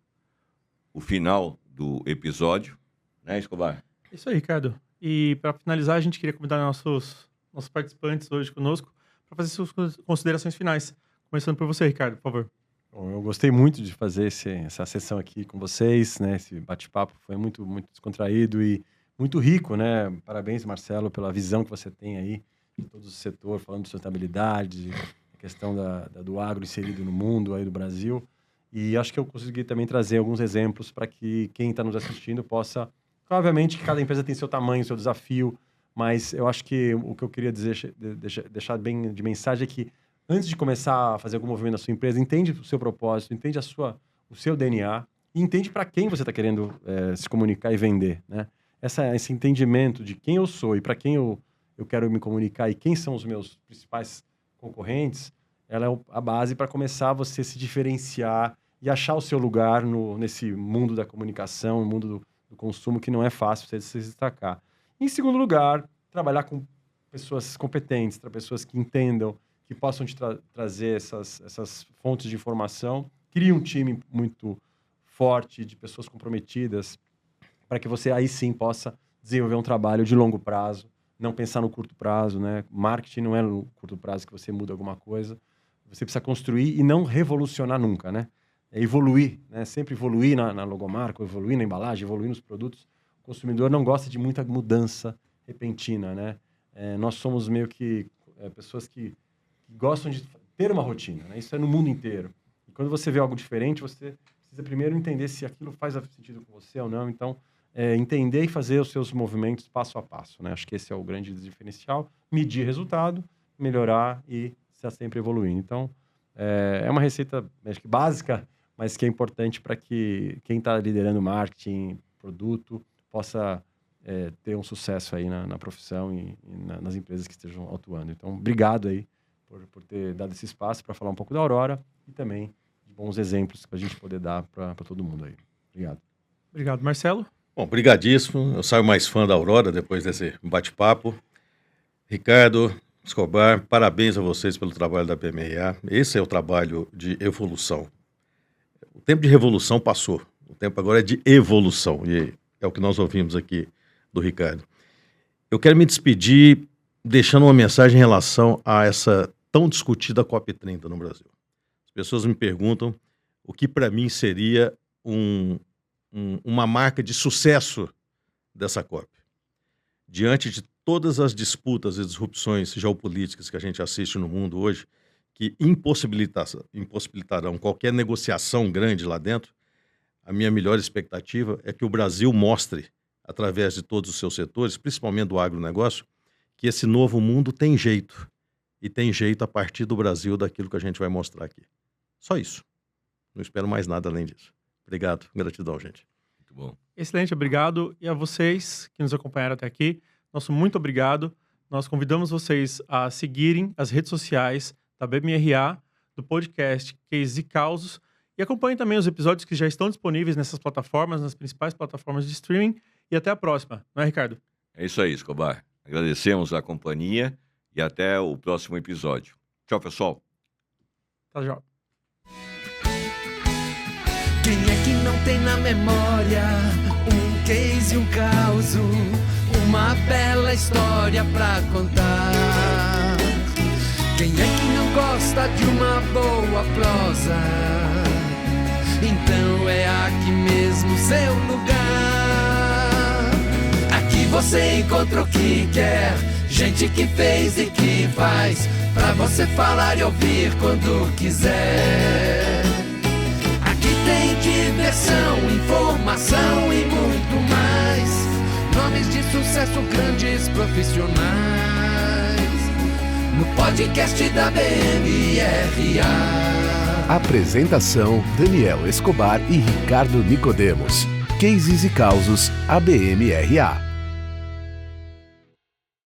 o final do episódio, né, Escobar? Isso aí, Ricardo. E para finalizar, a gente queria convidar nossos participantes hoje conosco para fazer suas considerações finais. Começando por você, Ricardo, por favor. Bom, eu gostei muito de fazer essa sessão aqui com vocês, né? Esse bate-papo foi muito, muito descontraído e muito rico, né? Parabéns, Marcelo, pela visão que você tem aí de todo o setor, falando de sustentabilidade, a questão do agro inserido no mundo, aí do Brasil. E acho que eu consegui também trazer alguns exemplos para que quem está nos assistindo possa... Obviamente que cada empresa tem seu tamanho, seu desafio, mas eu acho que o que eu queria deixar bem de mensagem é que antes de começar a fazer algum movimento na sua empresa, entende o seu propósito, entende o seu DNA e entende para quem você está querendo se comunicar e vender, né? Esse entendimento de quem eu sou e para quem eu quero me comunicar e quem são os meus principais concorrentes, ela é a base para começar você se diferenciar e achar o seu lugar nesse mundo da comunicação, no mundo do consumo, que não é fácil você se destacar. Em segundo lugar, trabalhar com pessoas competentes, pessoas que entendam, que possam te trazer essas fontes de informação. Crie um time muito forte, de pessoas comprometidas, para que você aí sim possa desenvolver um trabalho de longo prazo, não pensar no curto prazo, né? Marketing não é no curto prazo que você muda alguma coisa. Você precisa construir e não revolucionar nunca, né? É evoluir, né? Sempre evoluir na logomarca, evoluir na embalagem, evoluir nos produtos. O consumidor não gosta de muita mudança repentina, né? Nós somos meio que pessoas que gostam de ter uma rotina, né? Isso é no mundo inteiro. E quando você vê algo diferente, você precisa primeiro entender se aquilo faz sentido com você ou não. Então, entender e fazer os seus movimentos passo a passo, né? Acho que esse é o grande diferencial. Medir resultado, melhorar e estar sempre evoluindo. Então, é uma receita, acho que básica, mas que é importante para que quem está liderando marketing, produto, possa ter um sucesso aí na profissão e nas empresas que estejam atuando. Então, obrigado aí por ter dado esse espaço para falar um pouco da Aurora e também de bons exemplos para a gente poder dar para todo mundo aí. Obrigado. Obrigado, Marcelo. Bom, brigadíssimo. Eu saio mais fã da Aurora depois desse bate-papo. Ricardo Escobar, parabéns a vocês pelo trabalho da BMRA. Esse é o trabalho de evolução. O tempo de revolução passou. O tempo agora é de evolução. E é o que nós ouvimos aqui do Ricardo. Eu quero me despedir deixando uma mensagem em relação a essa tão discutida COP30 no Brasil. As pessoas me perguntam o que para mim seria uma marca de sucesso dessa COP. Diante de todas as disputas e disrupções geopolíticas que a gente assiste no mundo hoje, que impossibilitarão qualquer negociação grande lá dentro, a minha melhor expectativa é que o Brasil mostre, através de todos os seus setores, principalmente do agronegócio, que esse novo mundo tem jeito. E tem jeito a partir do Brasil, daquilo que a gente vai mostrar aqui. Só isso. Não espero mais nada além disso. Obrigado. Gratidão, gente. Muito bom. Excelente, obrigado. E a vocês que nos acompanharam até aqui, nosso muito obrigado. Nós convidamos vocês a seguirem as redes sociais da BMRA, do podcast Cases e Causos, e acompanhem também os episódios que já estão disponíveis nessas plataformas, nas principais plataformas de streaming. E até a próxima, não é, Ricardo? É isso aí, Escobar. Agradecemos a companhia e até o próximo episódio. Tchau, pessoal. Tá, já. Quem é que não tem na memória um case e um caos, uma bela história pra contar? Quem é que não gosta de uma boa prosa? Então é aqui mesmo seu lugar. Aqui você encontra o que quer, gente que fez e que faz, pra você falar e ouvir quando quiser. Aqui tem diversão, informação e muito mais. Nomes de sucesso, grandes profissionais, no podcast da BMRA. Apresentação: Daniel Escobar e Ricardo Nicodemos. Cases e Causos, ABMRA.